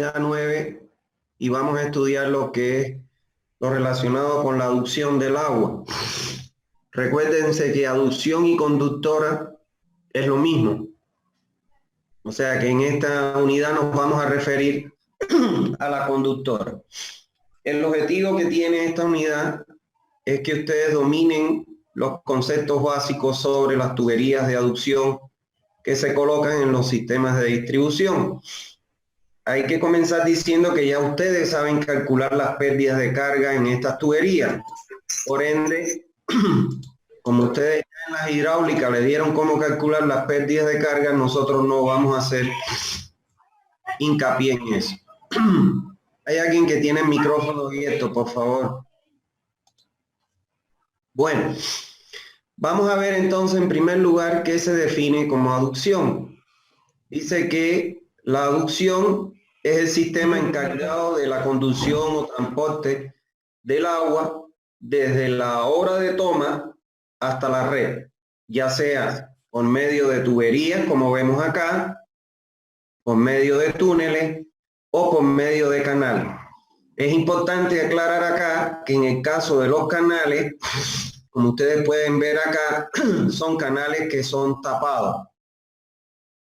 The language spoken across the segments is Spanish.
unidad 9 y vamos a estudiar lo que es lo relacionado con la aducción del agua. Recuérdense que aducción y conductora es lo mismo. O sea que en esta unidad nos vamos a referir a la conductora. El objetivo que tiene esta unidad es que ustedes dominen los conceptos básicos sobre las tuberías de aducción que se colocan en los sistemas de distribución. Hay que comenzar diciendo que ya ustedes saben calcular las pérdidas de carga en estas tuberías. Por ende, como ustedes ya en las hidráulicas le dieron cómo calcular las pérdidas de carga, nosotros no vamos a hacer hincapié en eso. Hay alguien que tiene el micrófono abierto, por favor. Bueno, vamos a ver entonces en primer lugar qué se define como aducción. Dice que la aducción es el sistema encargado de la conducción o transporte del agua desde la hora de toma hasta la red, ya sea por medio de tuberías, como vemos acá, por medio de túneles o por medio de canales. Es importante aclarar acá que en el caso de los canales, como ustedes pueden ver acá, son canales que son tapados.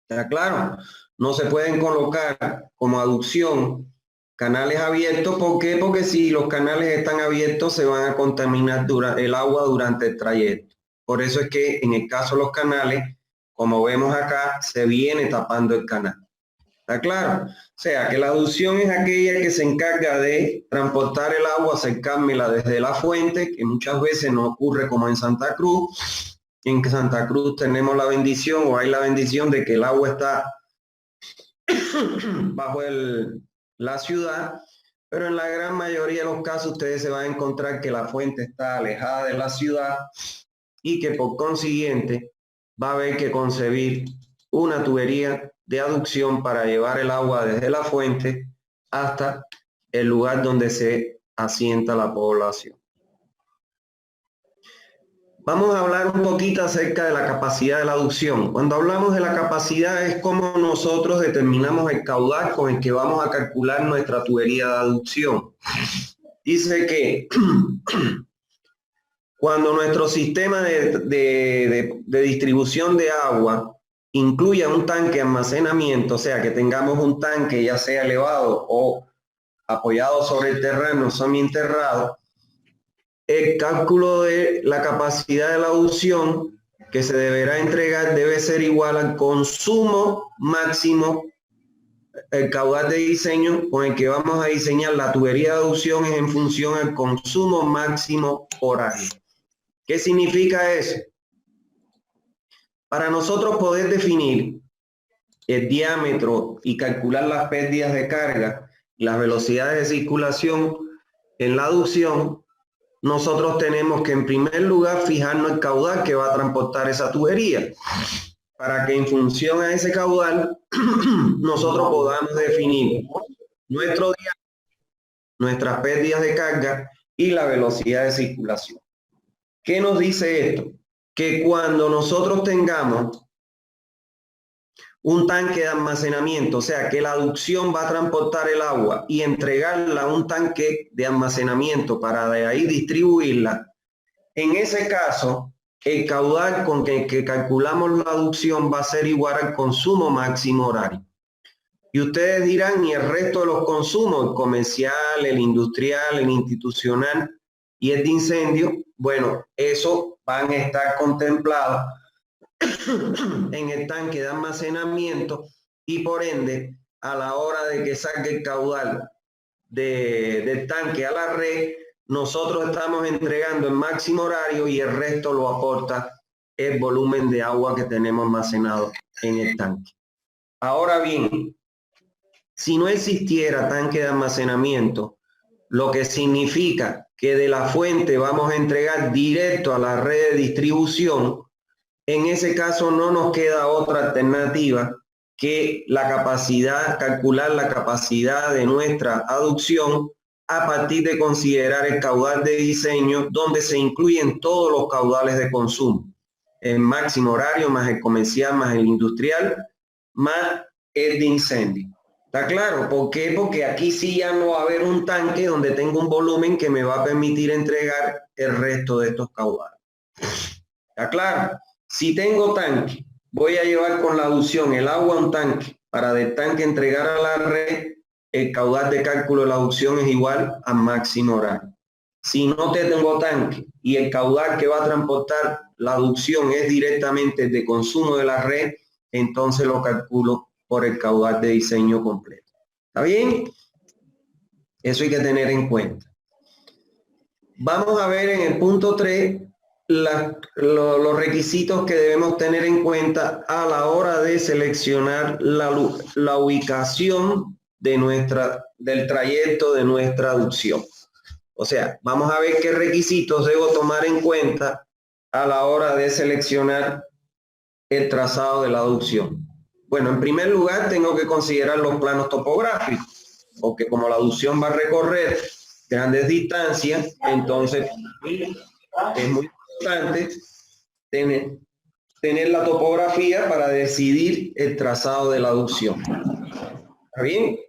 ¿Está claro? No se pueden colocar como aducción canales abiertos. ¿Por qué? Porque si los canales están abiertos se van a contaminar el agua durante el trayecto. Por eso es que en el caso de los canales, como vemos acá, se viene tapando el canal. ¿Está claro? O sea, que la aducción es aquella que se encarga de transportar el agua, acercármela desde la fuente, que muchas veces no ocurre como en Santa Cruz. En Santa Cruz tenemos la bendición, o hay la bendición de que el agua está bajo la ciudad, pero en la gran mayoría de los casos ustedes se van a encontrar que la fuente está alejada de la ciudad y que por consiguiente va a haber que concebir una tubería de aducción para llevar el agua desde la fuente hasta el lugar donde se asienta la población. Vamos a hablar un poquito acerca de la capacidad de la aducción. Cuando hablamos de la capacidad es cómo nosotros determinamos el caudal con el que vamos a calcular nuestra tubería de aducción. Dice que cuando nuestro sistema de distribución de agua incluya un tanque de almacenamiento, o sea que tengamos un tanque ya sea elevado o apoyado sobre el terreno, semienterrado, el cálculo de la capacidad de la aducción que se deberá entregar debe ser igual al consumo máximo, el caudal de diseño con el que vamos a diseñar la tubería de aducción es en función al consumo máximo horario. ¿Qué significa eso? Para nosotros poder definir el diámetro y calcular las pérdidas de carga y las velocidades de circulación en la aducción, nosotros tenemos que en primer lugar fijarnos el caudal que va a transportar esa tubería para que en función a ese caudal nosotros podamos definir nuestro diámetro, nuestras pérdidas de carga y la velocidad de circulación. ¿Qué nos dice esto? Que cuando nosotros tengamos un tanque de almacenamiento, o sea que la aducción va a transportar el agua y entregarla a un tanque de almacenamiento para de ahí distribuirla, en ese caso el caudal con que calculamos la aducción va a ser igual al consumo máximo horario. Y ustedes dirán, ¿y el resto de los consumos? El comercial, el industrial, el institucional y el de incendio. Bueno, eso van a estar contemplados en el tanque de almacenamiento y por ende a la hora de que saque el caudal del tanque a la red, nosotros estamos entregando el máximo horario y el resto lo aporta el volumen de agua que tenemos almacenado en el tanque. Ahora bien, si no existiera tanque de almacenamiento, lo que significa que de la fuente vamos a entregar directo a la red de distribución, en ese caso no nos queda otra alternativa que la capacidad, calcular la capacidad de nuestra aducción a partir de considerar el caudal de diseño donde se incluyen todos los caudales de consumo. El máximo horario más el comercial más el industrial más el de incendio. ¿Está claro? ¿Por qué? Porque aquí sí ya no va a haber un tanque donde tengo un volumen que me va a permitir entregar el resto de estos caudales. ¿Está claro? Si tengo tanque, voy a llevar con la aducción el agua a un tanque para del tanque entregar a la red, el caudal de cálculo de la aducción es igual a máximo horario. Si no tengo tanque y el caudal que va a transportar la aducción es directamente de consumo de la red, entonces lo calculo por el caudal de diseño completo. ¿Está bien? Eso hay que tener en cuenta. Vamos a ver en el punto 3 los requisitos que debemos tener en cuenta a la hora de seleccionar la ubicación del trayecto de nuestra aducción. O sea, vamos a ver qué requisitos debo tomar en cuenta a la hora de seleccionar el trazado de la aducción. Bueno, en primer lugar tengo que considerar los planos topográficos, porque como la aducción va a recorrer grandes distancias, entonces es muy importante tener la topografía para decidir el trazado de la aducción. ¿Está bien?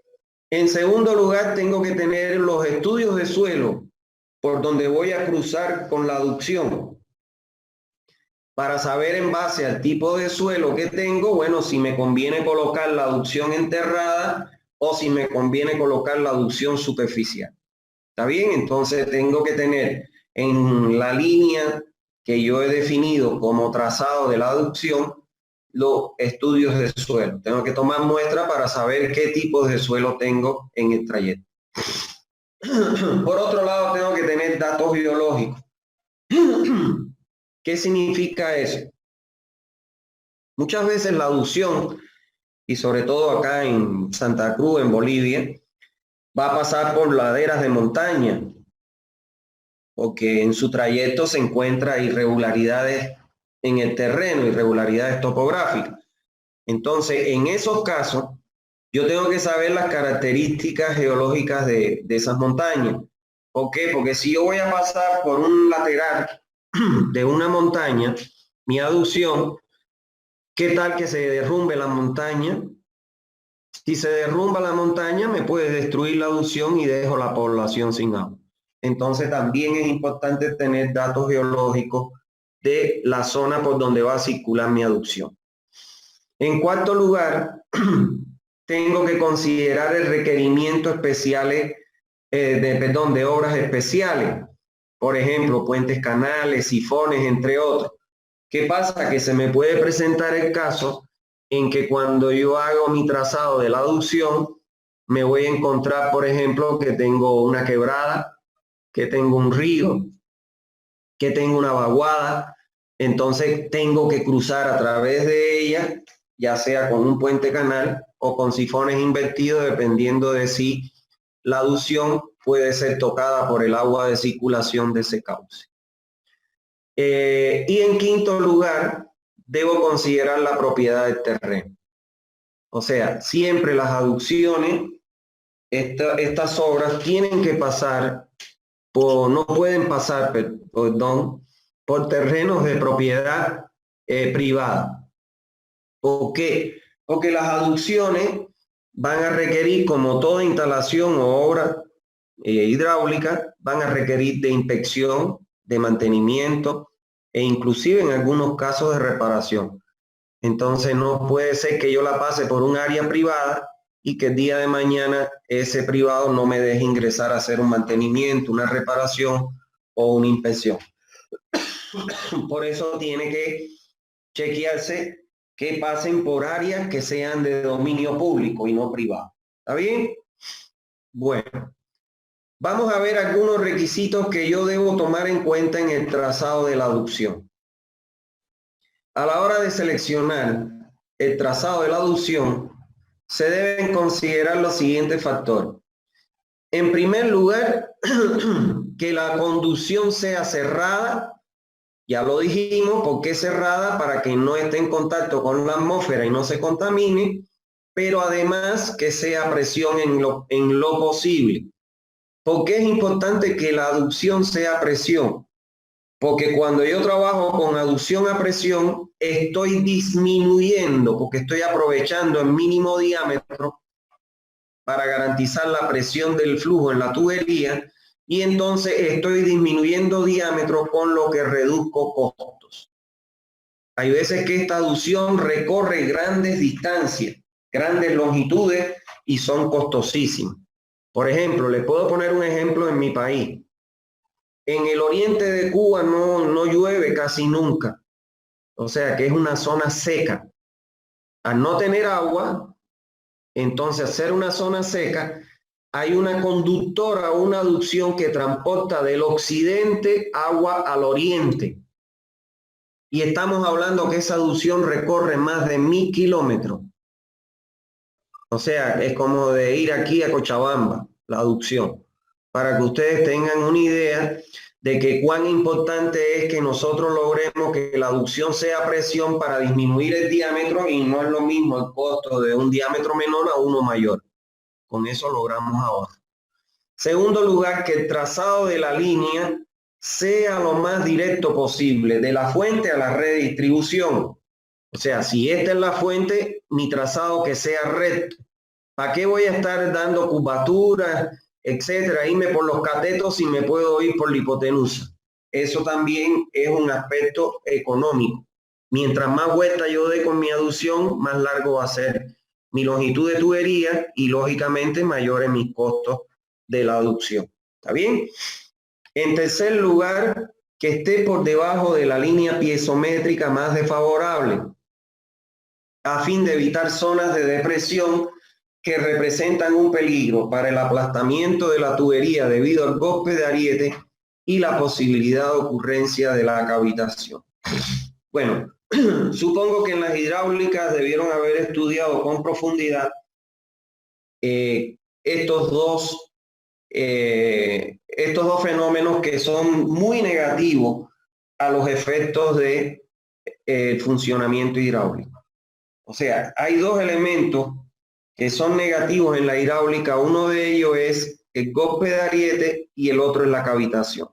En segundo lugar, tengo que tener los estudios de suelo por donde voy a cruzar con la aducción para saber en base al tipo de suelo que tengo, bueno, si me conviene colocar la aducción enterrada o si me conviene colocar la aducción superficial. ¿Está bien? Entonces tengo que tener en la línea que yo he definido como trazado de la aducción los estudios de suelo. Tengo que tomar muestra para saber qué tipo de suelo tengo en el trayecto. Por otro lado, tengo que tener datos biológicos. ¿Qué significa eso? Muchas veces la aducción, y sobre todo acá en Santa Cruz, en Bolivia, va a pasar por laderas de montaña, porque en su trayecto se encuentran irregularidades en el terreno, irregularidades topográficas. Entonces, en esos casos, yo tengo que saber las características geológicas de esas montañas. ¿Por qué? Porque si yo voy a pasar por un lateral de una montaña, mi aducción, ¿qué tal que se derrumbe la montaña? Si se derrumba la montaña, me puede destruir la aducción y dejo la población sin agua. Entonces también es importante tener datos geológicos de la zona por donde va a circular mi aducción. En cuarto lugar, tengo que considerar el requerimiento especiales, de obras especiales. Por ejemplo, puentes canales, sifones, entre otros. ¿Qué pasa? Que se me puede presentar el caso en que cuando yo hago mi trazado de la aducción, me voy a encontrar, por ejemplo, que tengo una quebrada, que tengo un río, que tengo una vaguada, entonces tengo que cruzar a través de ella, ya sea con un puente canal o con sifones invertidos, dependiendo de si la aducción puede ser tocada por el agua de circulación de ese cauce. Y en quinto lugar, debo considerar la propiedad del terreno. O sea, siempre las aducciones, estas obras tienen que pasar no pueden pasar, perdón, por terrenos de propiedad privada. ¿Por qué? Porque las aducciones van a requerir, como toda instalación o obra hidráulica, van a requerir de inspección, de mantenimiento e inclusive en algunos casos de reparación. Entonces no puede ser que yo la pase por un área privada y que el día de mañana ese privado no me deje ingresar a hacer un mantenimiento, una reparación o una inspección. Por eso tiene que chequearse que pasen por áreas que sean de dominio público y no privado. ¿Está bien? Bueno, vamos a ver algunos requisitos que yo debo tomar en cuenta en el trazado de la aducción. A la hora de seleccionar el trazado de la aducción, se deben considerar los siguientes factores. En primer lugar, que la conducción sea cerrada. Ya lo dijimos, ¿por qué cerrada? Para que no esté en contacto con la atmósfera y no se contamine, pero además que sea a presión en lo posible. ¿Por qué es importante que la aducción sea a presión? Porque cuando yo trabajo con aducción a presión, estoy disminuyendo, porque estoy aprovechando el mínimo diámetro para garantizar la presión del flujo en la tubería, y entonces estoy disminuyendo diámetro, con lo que reduzco costos. Hay veces que esta aducción recorre grandes distancias, grandes longitudes, y son costosísimas. Por ejemplo, les puedo poner un ejemplo en mi país. En el oriente de Cuba no llueve casi nunca, o sea que es una zona seca. Al no tener agua, entonces al ser una zona seca, hay una conductora o una aducción que transporta del occidente agua al oriente. Y estamos hablando que esa aducción recorre más de 1000 kilómetros. O sea, es como de ir aquí a Cochabamba, la aducción, para que ustedes tengan una idea de que cuán importante es que nosotros logremos que la aducción sea presión para disminuir el diámetro, y no es lo mismo el costo de un diámetro menor a uno mayor. Con eso logramos ahorro. Segundo lugar, que el trazado de la línea sea lo más directo posible, de la fuente a la red de distribución. O sea, si esta es la fuente, mi trazado que sea recto. ¿Para qué voy a estar dando curvaturas, etcétera? Irme por los catetos si me puedo ir por la hipotenusa. Eso también es un aspecto económico. Mientras más vuelta yo dé con mi aducción, más largo va a ser mi longitud de tubería y lógicamente mayores mis costos de la aducción. ¿Está bien? En tercer lugar, que esté por debajo de la línea piezométrica más desfavorable, a fin de evitar zonas de depresión que representan un peligro para el aplastamiento de la tubería debido al golpe de ariete y la posibilidad de ocurrencia de la cavitación. Bueno, supongo que en las hidráulicas debieron haber estudiado con profundidad estos dos fenómenos que son muy negativos a los efectos de funcionamiento hidráulico. O sea, hay dos elementos que son negativos en la hidráulica. Uno de ellos es el golpe de ariete y el otro es la cavitación.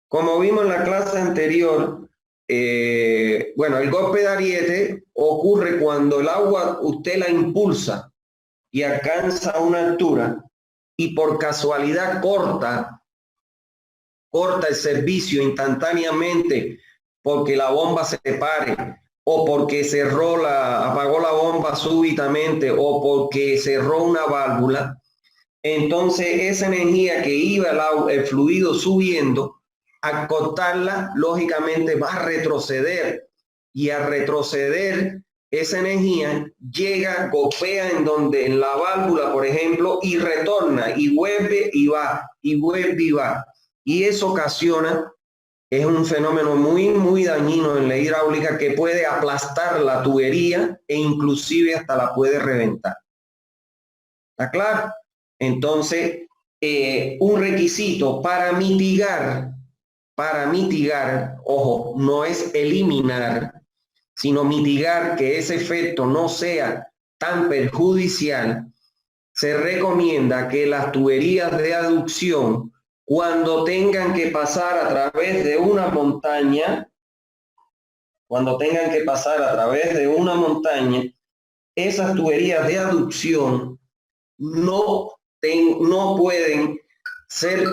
Como vimos en la clase anterior, bueno, el golpe de ariete ocurre cuando el agua usted la impulsa y alcanza una altura y por casualidad corta el servicio instantáneamente porque la bomba se pare, o porque apagó la bomba súbitamente, o porque cerró una válvula. Entonces esa energía que iba el fluido subiendo, al cortarla, lógicamente va a retroceder, y al retroceder esa energía llega, golpea en la válvula, por ejemplo, y retorna, y vuelve y va, y vuelve y va. Y eso ocasiona, es un fenómeno muy dañino en la hidráulica, que puede aplastar la tubería e inclusive hasta la puede reventar. ¿Está claro? Entonces, un requisito para mitigar, ojo, no es eliminar, sino mitigar que ese efecto no sea tan perjudicial, se recomienda que las tuberías de aducción, cuando tengan que pasar a través de una montaña, esas tuberías de aducción no pueden ser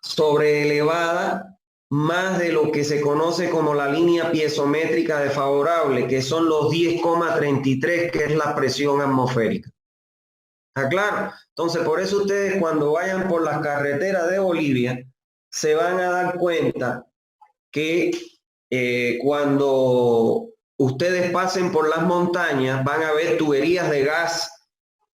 sobreelevadas más de lo que se conoce como la línea piezométrica desfavorable, que son los 10,33, que es la presión atmosférica. ¿Está claro? Entonces, por eso ustedes, cuando vayan por las carreteras de Bolivia, se van a dar cuenta que cuando ustedes pasen por las montañas, van a ver tuberías de gas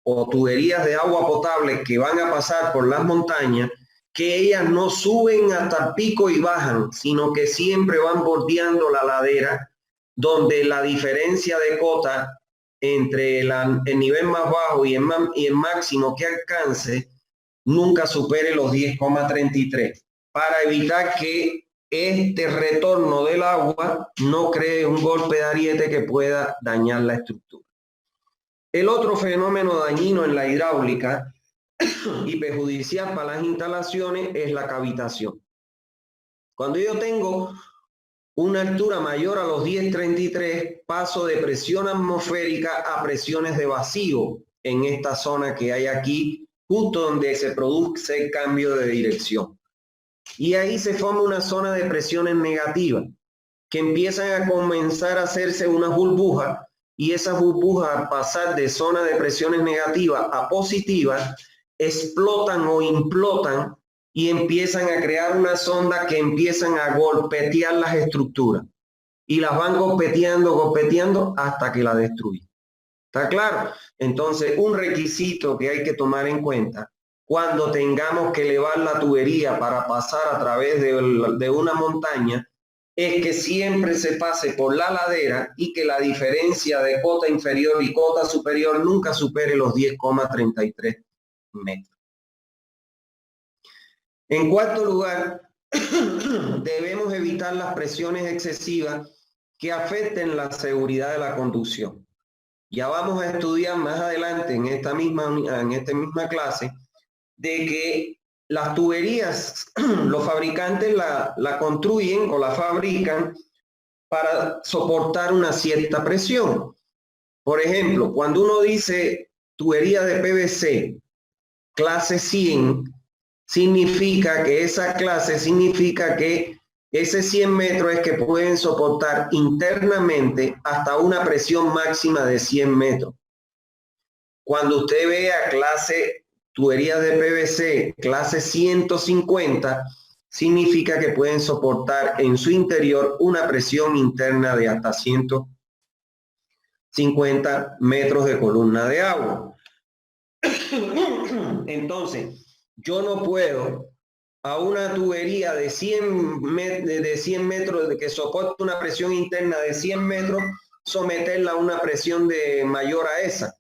o tuberías de agua potable que van a pasar por las montañas, que ellas no suben hasta el pico y bajan, sino que siempre van bordeando la ladera, donde la diferencia de cota entre el nivel más bajo y el máximo que alcance nunca supere los 10,33, para evitar que este retorno del agua no cree un golpe de ariete que pueda dañar la estructura. El otro fenómeno dañino en la hidráulica y perjudicial para las instalaciones es la cavitación. Cuando yo tengo una altura mayor a los 10,33, paso de presión atmosférica a presiones de vacío en esta zona que hay aquí, justo donde se produce el cambio de dirección. Y ahí se forma una zona de presiones negativas que empiezan a comenzar a hacerse unas burbujas, y esas burbujas, al pasar de zona de presiones negativas a positivas, explotan o implotan y empiezan a crear unas ondas que empiezan a golpetear las estructuras y las van golpeteando hasta que la destruyen. ¿Está claro? Entonces, un requisito que hay que tomar en cuenta cuando tengamos que elevar la tubería para pasar a través de una montaña es que siempre se pase por la ladera y que la diferencia de cota inferior y cota superior nunca supere los 10,33 metros. En cuarto lugar, debemos evitar las presiones excesivas que afecten la seguridad de la conducción. Ya vamos a estudiar más adelante en esta misma clase de que las tuberías, los fabricantes la construyen o la fabrican para soportar una cierta presión. Por ejemplo, cuando uno dice tubería de PVC clase 100, significa que esa clase significa que ese 100 metros es que pueden soportar internamente hasta una presión máxima de 100 metros. Cuando usted vea clase tuberías de PVC clase 150, significa que pueden soportar en su interior una presión interna de hasta 150 metros de columna de agua. Entonces, yo no puedo a una tubería de 100 metros que soporte una presión interna de 100 metros, someterla a una presión mayor a esa.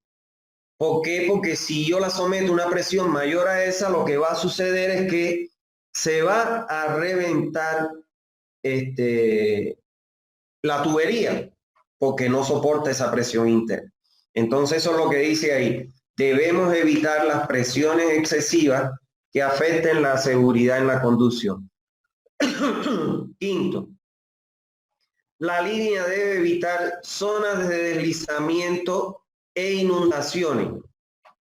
¿Por qué? Porque si yo la someto a una presión mayor a esa, lo que va a suceder es que se va a reventar la tubería, porque no soporta esa presión interna. Entonces eso es lo que dice ahí. Debemos evitar las presiones excesivas que afecten la seguridad en la conducción. Quinto, la línea debe evitar zonas de deslizamiento e inundaciones.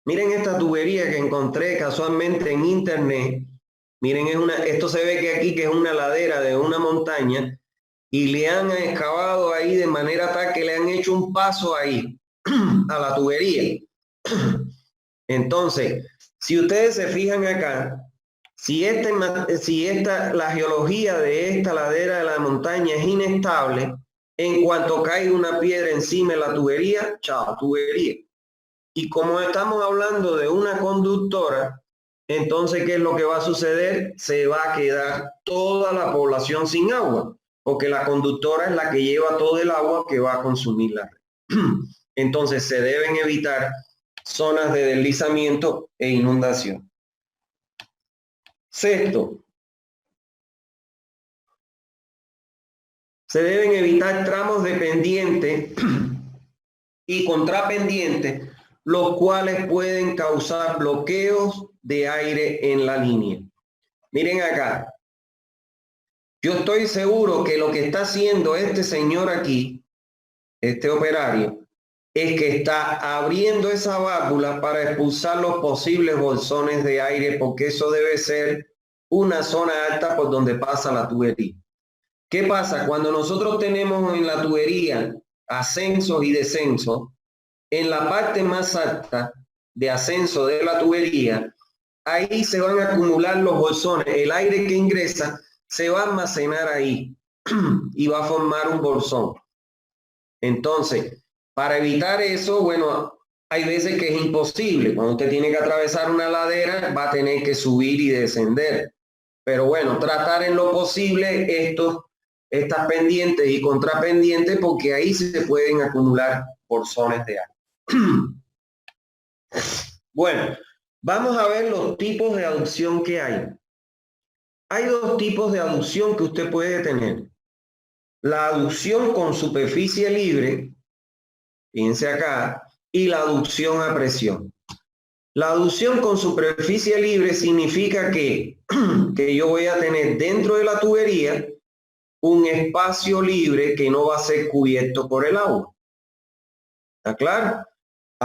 Miren esta tubería que encontré casualmente en internet. Miren, esto se ve que aquí que es una ladera de una montaña y le han excavado ahí de manera tal que le han hecho un paso ahí a la tubería. Entonces, si ustedes se fijan acá, la geología de esta ladera de la montaña es inestable, en cuanto caiga una piedra encima de la tubería, chao, tubería. Y como estamos hablando de una conductora, entonces, ¿qué es lo que va a suceder? Se va a quedar toda la población sin agua, porque la conductora es la que lleva todo el agua que va a consumir la red. Entonces, se deben evitar zonas de deslizamiento e inundación. Sexto, se deben evitar tramos de pendiente y contrapendiente, los cuales pueden causar bloqueos de aire en la línea. Miren acá. Yo estoy seguro que lo que está haciendo este señor aquí, este operario, es que está abriendo esa válvula para expulsar los posibles bolsones de aire, porque eso debe ser una zona alta por donde pasa la tubería. ¿Qué pasa? Cuando nosotros tenemos en la tubería ascensos y descensos, en la parte más alta de ascenso de la tubería, ahí se van a acumular los bolsones. El aire que ingresa se va a almacenar ahí y va a formar un bolsón. Entonces, para evitar eso, bueno, hay veces que es imposible. Cuando usted tiene que atravesar una ladera, va a tener que subir y descender. Pero bueno, tratar en lo posible estas pendientes y contrapendientes, porque ahí se pueden acumular bolsones de aire. Bueno, vamos a ver los tipos de aducción que hay. Hay dos tipos de aducción que usted puede tener. La aducción con superficie libre, fíjense acá, y la aducción a presión. La aducción con superficie libre significa que yo voy a tener dentro de la tubería un espacio libre que no va a ser cubierto por el agua. ¿Está claro?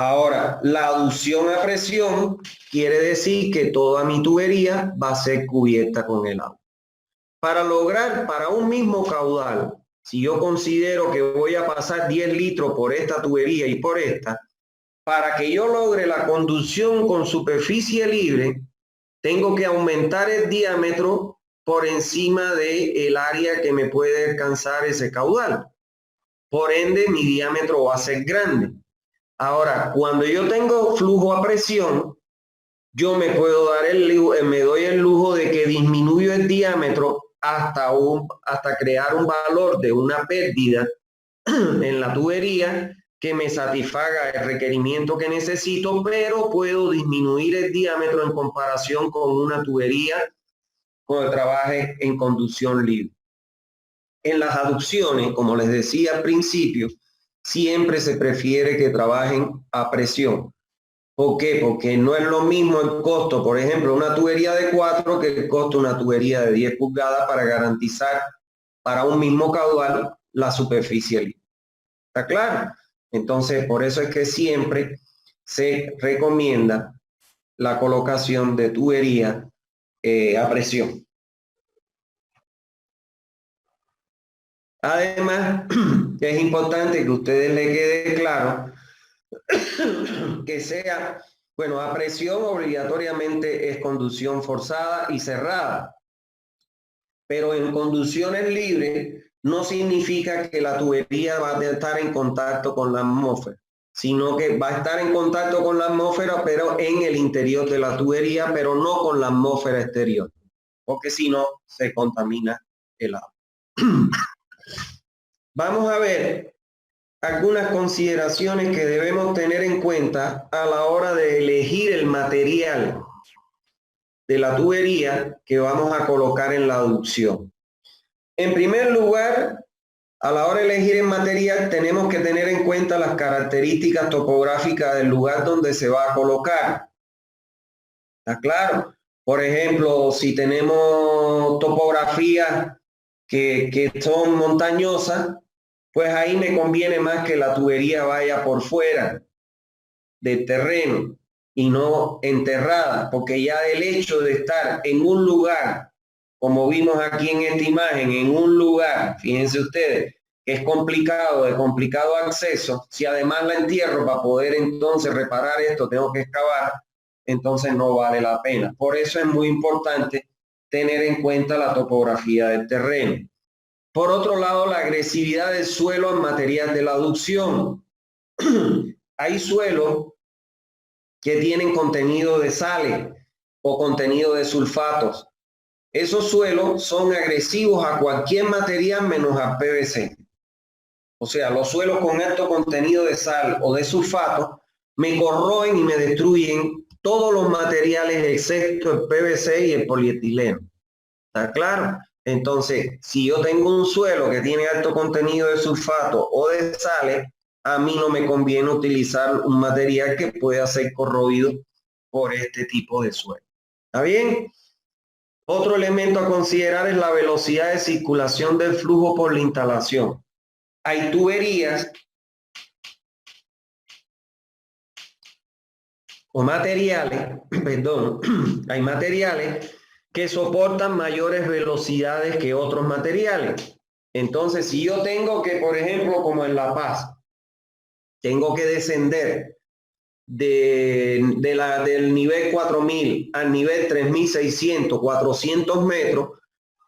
Ahora, la aducción a presión quiere decir que toda mi tubería va a ser cubierta con el agua. Para lograr, para un mismo caudal, si yo considero que voy a pasar 10 litros por esta tubería y por esta, para que yo logre la conducción con superficie libre, tengo que aumentar el diámetro por encima del área que me puede alcanzar ese caudal. Por ende, mi diámetro va a ser grande. Ahora, cuando yo tengo flujo a presión, yo me puedo dar me doy el lujo de que disminuyo el diámetro hasta crear un valor de una pérdida en la tubería que me satisfaga el requerimiento que necesito, pero puedo disminuir el diámetro en comparación con una tubería cuando trabaje en conducción libre. En las aducciones, como les decía al principio, siempre se prefiere que trabajen a presión. ¿Por qué? Porque no es lo mismo el costo, por ejemplo, una tubería de 4 que el costo de una tubería de 10 pulgadas para garantizar para un mismo caudal la superficie libre. ¿Está claro? Entonces, por eso es que siempre se recomienda la colocación de tubería a presión. Además, es importante que a ustedes les quede claro que sea, bueno, a presión obligatoriamente es conducción forzada y cerrada, pero en conducciones libres no significa que la tubería va a estar en contacto con la atmósfera, sino que va a estar en contacto con la atmósfera, pero en el interior de la tubería, pero no con la atmósfera exterior, porque si no se contamina el agua. Vamos a ver algunas consideraciones que debemos tener en cuenta a la hora de elegir el material de la tubería que vamos a colocar en la aducción. En primer lugar, a la hora de elegir el material tenemos que tener en cuenta las características topográficas del lugar donde se va a colocar. ¿Está claro? Por ejemplo, si tenemos topografías que son montañosas, pues ahí me conviene más que la tubería vaya por fuera del terreno y no enterrada, porque ya el hecho de estar en un lugar, como vimos aquí en esta imagen, en un lugar, fíjense ustedes, que es complicado, de complicado acceso, si además la entierro para poder entonces reparar esto, tengo que excavar, entonces no vale la pena. Por eso es muy importante tener en cuenta la topografía del terreno. Por otro lado, la agresividad del suelo en material de la aducción. Hay suelos que tienen contenido de sales o contenido de sulfatos. Esos suelos son agresivos a cualquier material menos al PVC. O sea, los suelos con alto contenido de sal o de sulfato me corroen y me destruyen todos los materiales excepto el PVC y el polietileno. ¿Está claro? Entonces, si yo tengo un suelo que tiene alto contenido de sulfato o de sales, a mí no me conviene utilizar un material que pueda ser corroído por este tipo de suelo. ¿Está bien? Otro elemento a considerar es la velocidad de circulación del flujo por la instalación. Hay tuberías o materiales, perdón, hay materiales que soportan mayores velocidades que otros materiales. Entonces, si yo tengo que, por ejemplo, como en La Paz, tengo que descender del nivel 4000 al nivel 3600, 400 metros,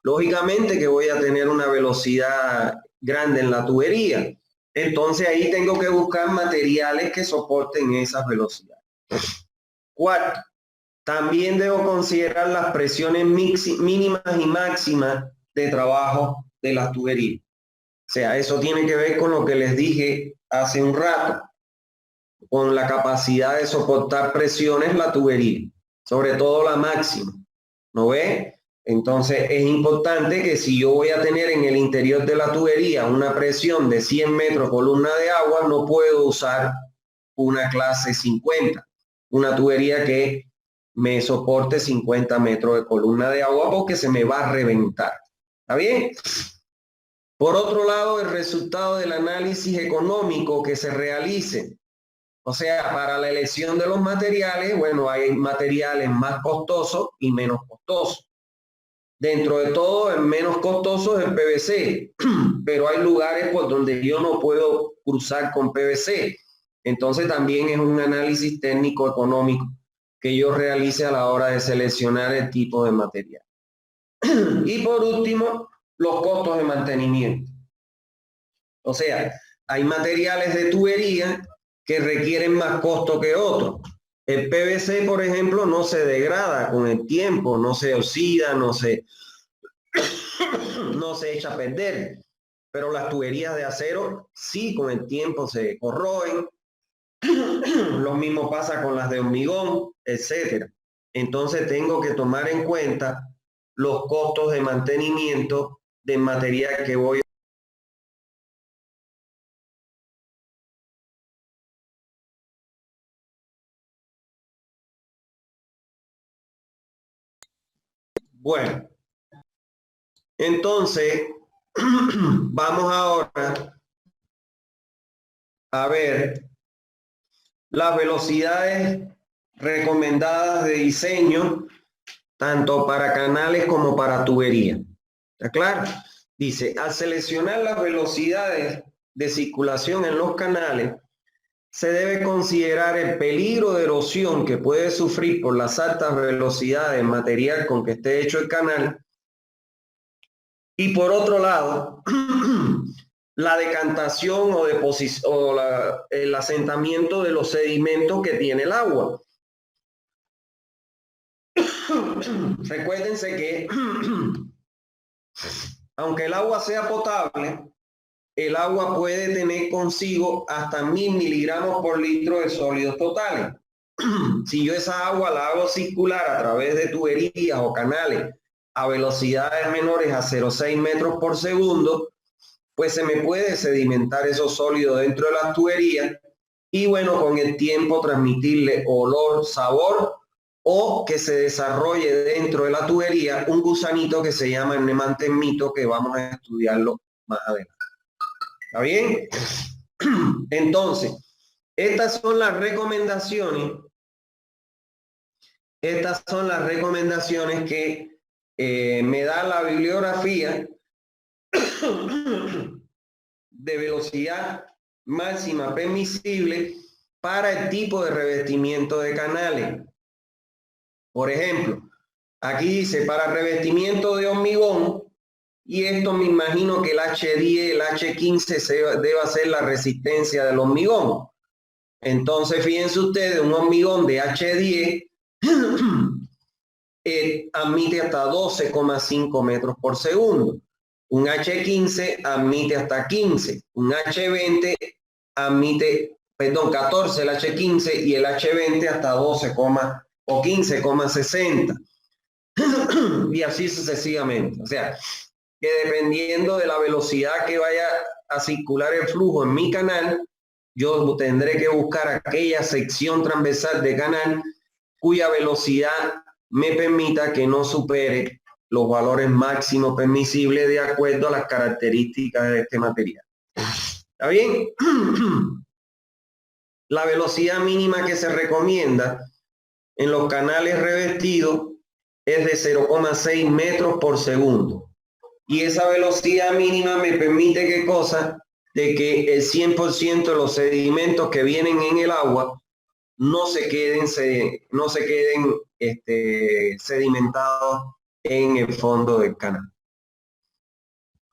lógicamente que voy a tener una velocidad grande en la tubería. Entonces ahí tengo que buscar materiales que soporten esas velocidades. Cuarto, también debo considerar las presiones mínimas y máximas de trabajo de las tuberías. O sea, eso tiene que ver con lo que les dije hace un rato, con la capacidad de soportar presiones la tubería, sobre todo la máxima. ¿No ve? Entonces es importante que si yo voy a tener en el interior de la tubería una presión de 100 metros columna de agua, no puedo usar una clase 50, una tubería que me soporte 50 metros de columna de agua porque se me va a reventar. ¿Está bien? Por otro lado, el resultado del análisis económico que se realice O sea, para la elección de los materiales, bueno, hay materiales más costosos y menos costosos. Dentro de todo, el menos costoso es el PVC, pero hay lugares por donde yo no puedo cruzar con PVC. Entonces también es un análisis técnico económico que yo realice a la hora de seleccionar el tipo de material. Y por último, los costos de mantenimiento. O sea, hay materiales de tubería que requieren más costo que otros. El PVC, por ejemplo, no se degrada con el tiempo, no se oxida, no se echa a perder. Pero las tuberías de acero sí con el tiempo se corroen. Lo mismo pasa con las de hormigón, etcétera. Entonces tengo que tomar en cuenta los costos de mantenimiento del material que voy. Bueno, entonces vamos ahora a ver las velocidades recomendadas de diseño tanto para canales como para tubería. ¿Está claro? Dice, al seleccionar las velocidades de circulación en los canales, se debe considerar el peligro de erosión que puede sufrir por las altas velocidades del material con que esté hecho el canal. Y por otro lado, la decantación o el asentamiento de los sedimentos que tiene el agua. Recuérdense que aunque el agua sea potable, el agua puede tener consigo hasta 1000 miligramos por litro de sólidos totales. Si yo esa agua la hago circular a través de tuberías o canales a velocidades menores a 0,6 metros por segundo, pues se me puede sedimentar esos sólidos dentro de las tuberías y bueno, con el tiempo transmitirle olor, sabor o que se desarrolle dentro de la tubería un gusanito que se llama el nemantemito, que vamos a estudiarlo más adelante. ¿Está bien? Entonces, estas son las recomendaciones. Estas son las recomendaciones que me da la bibliografía de velocidad máxima permisible para el tipo de revestimiento de canales. Por ejemplo, aquí dice para revestimiento de hormigón, y esto me imagino que el H10, el H15 debe ser la resistencia del hormigón. Entonces, fíjense ustedes, un hormigón de H10 admite hasta 12,5 metros por segundo. Un H15 admite hasta 15. Un H20 admite, 14 el H15 y el H20 hasta 12, o 15,60. Y así sucesivamente. O sea, que dependiendo de la velocidad que vaya a circular el flujo en mi canal, yo tendré que buscar aquella sección transversal de canal cuya velocidad me permita que no supere los valores máximos permisibles de acuerdo a las características de este material. ¿Está bien? La velocidad mínima que se recomienda en los canales revestidos es de 0,6 metros por segundo. Y esa velocidad mínima me permite ¿qué cosa? De que el 100% de los sedimentos que vienen en el agua no se queden sedimentados en el fondo del canal.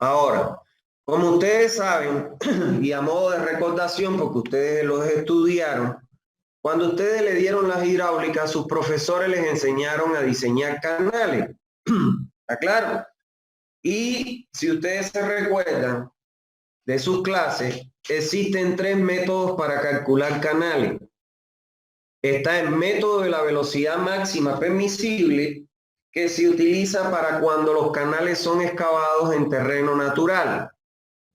Ahora, como ustedes saben, y a modo de recordación, porque ustedes los estudiaron, cuando ustedes le dieron las hidráulicas, sus profesores les enseñaron a diseñar canales. ¿Está claro? Y si ustedes se recuerdan de sus clases, existen 3 métodos para calcular canales. Está el método de la velocidad máxima permisible, que se utiliza para cuando los canales son excavados en terreno natural.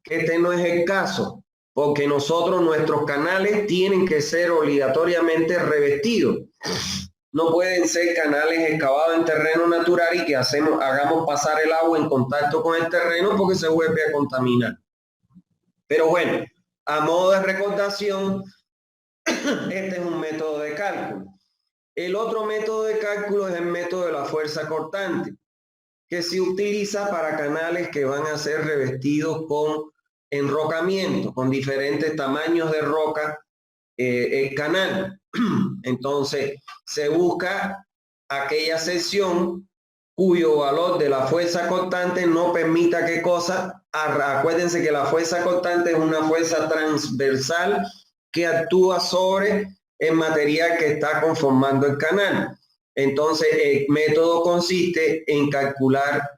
Este no es el caso, porque nuestros canales tienen que ser obligatoriamente revestidos. No pueden ser canales excavados en terreno natural y que hagamos pasar el agua en contacto con el terreno porque se vuelve a contaminar. Pero bueno, a modo de recordación, Este es un método de cálculo. El otro método de cálculo es el método de la fuerza cortante, que se utiliza para canales que van a ser revestidos con enrocamiento, con diferentes tamaños de roca el canal. Entonces, se busca aquella sección cuyo valor de la fuerza cortante no permita qué cosa. Acuérdense que la fuerza cortante es una fuerza transversal que actúa sobre el material que está conformando el canal. Entonces, el método consiste en calcular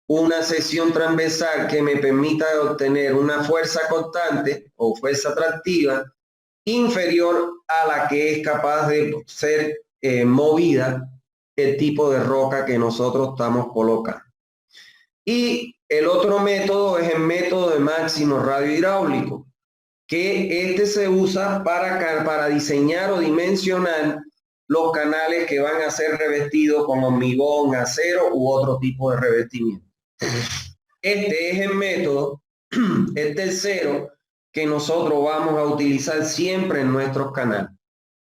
una sección transversal que me permita obtener una fuerza constante o fuerza atractiva inferior a la que es capaz de ser movida el tipo de roca que nosotros estamos colocando. Y el otro método es el método de máximo radio hidráulico, que este se usa para diseñar o dimensionar los canales que van a ser revestidos con hormigón, acero u otro tipo de revestimiento. Este es el método, el tercero, que nosotros vamos a utilizar siempre en nuestros canales.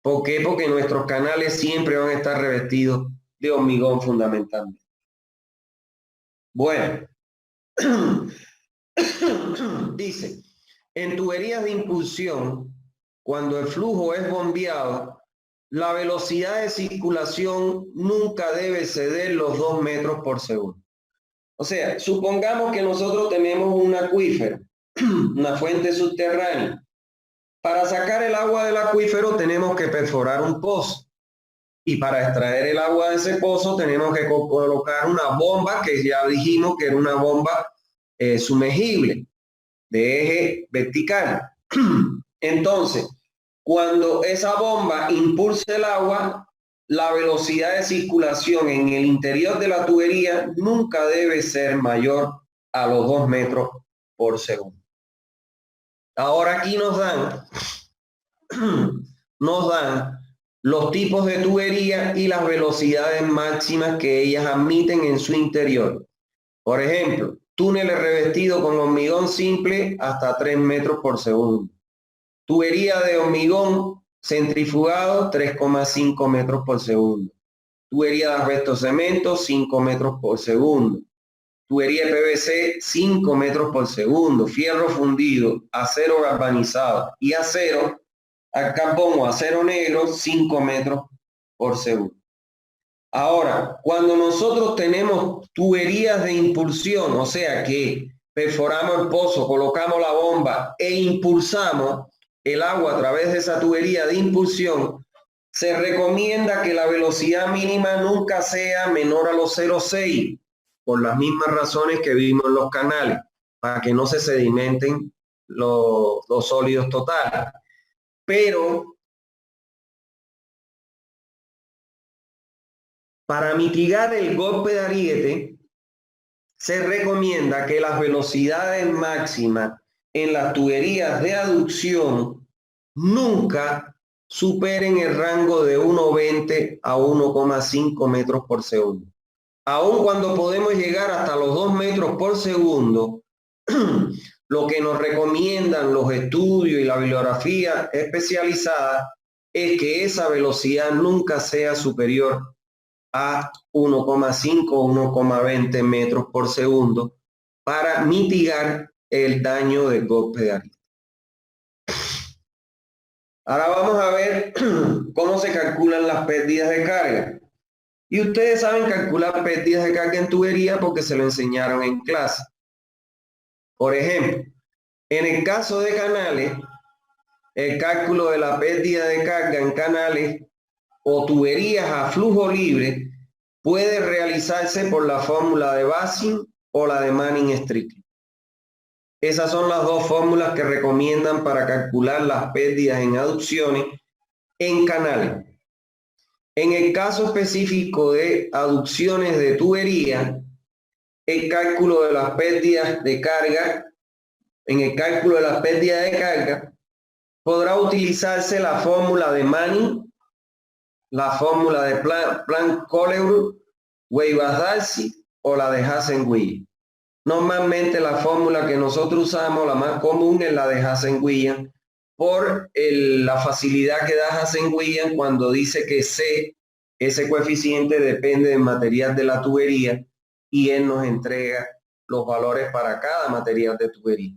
¿Por qué? Porque nuestros canales siempre van a estar revestidos de hormigón fundamentalmente. Bueno, dice, en tuberías de impulsión, cuando el flujo es bombeado, la velocidad de circulación nunca debe exceder los 2 metros por segundo. O sea, supongamos que nosotros tenemos un acuífero, una fuente subterránea. Para sacar el agua del acuífero tenemos que perforar un pozo. Y para extraer el agua de ese pozo tenemos que colocar una bomba, que ya dijimos que era una bomba sumergible, de eje vertical. Entonces, cuando esa bomba impulse el agua, la velocidad de circulación en el interior de la tubería nunca debe ser mayor a los 2 metros por segundo. Ahora aquí nos dan los tipos de tubería y las velocidades máximas que ellas admiten en su interior. Por ejemplo, túneles revestidos con hormigón simple hasta 3 metros por segundo. Tubería de hormigón centrifugado 3,5 metros por segundo. Tubería de asbesto cemento 5 metros por segundo. Tubería de PVC 5 metros por segundo. Fierro fundido, acero galvanizado y acero al carbón o acero negro 5 metros por segundo. Ahora, cuando nosotros tenemos tuberías de impulsión, o sea que perforamos el pozo, colocamos la bomba e impulsamos el agua a través de esa tubería de impulsión, se recomienda que la velocidad mínima nunca sea menor a los 0,6, por las mismas razones que vimos en los canales, para que no se sedimenten los sólidos totales. Pero para mitigar el golpe de ariete, se recomienda que las velocidades máximas en las tuberías de aducción nunca superen el rango de 1,20 a 1,5 metros por segundo. Aun cuando podemos llegar hasta los 2 metros por segundo, lo que nos recomiendan los estudios y la bibliografía especializada es que esa velocidad nunca sea superior a 1,5 o 1,20 metros por segundo para mitigar el daño del golpe de ariete. Ahora vamos a ver cómo se calculan las pérdidas de carga. Y ustedes saben calcular pérdidas de carga en tubería porque se lo enseñaron en clase. Por ejemplo, en el caso de canales, el cálculo de la pérdida de carga en canales o tuberías a flujo libre puede realizarse por la fórmula de Basing o la de Manning-Strickland. Esas son las dos fórmulas que recomiendan para calcular las pérdidas en aducciones en canales. En el caso específico de aducciones de tubería, el cálculo de las pérdidas de carga, en el cálculo de las pérdidas de carga, podrá utilizarse la fórmula de Manning, la fórmula de Planck-Collerup, Weibach-Darcy o la de Hazen-Williams. Normalmente la fórmula que nosotros usamos, la más común, es la de Hazen-Williams, por la facilidad que da Hazen-Williams cuando dice que C, ese coeficiente depende del material de la tubería y él nos entrega los valores para cada material de tubería.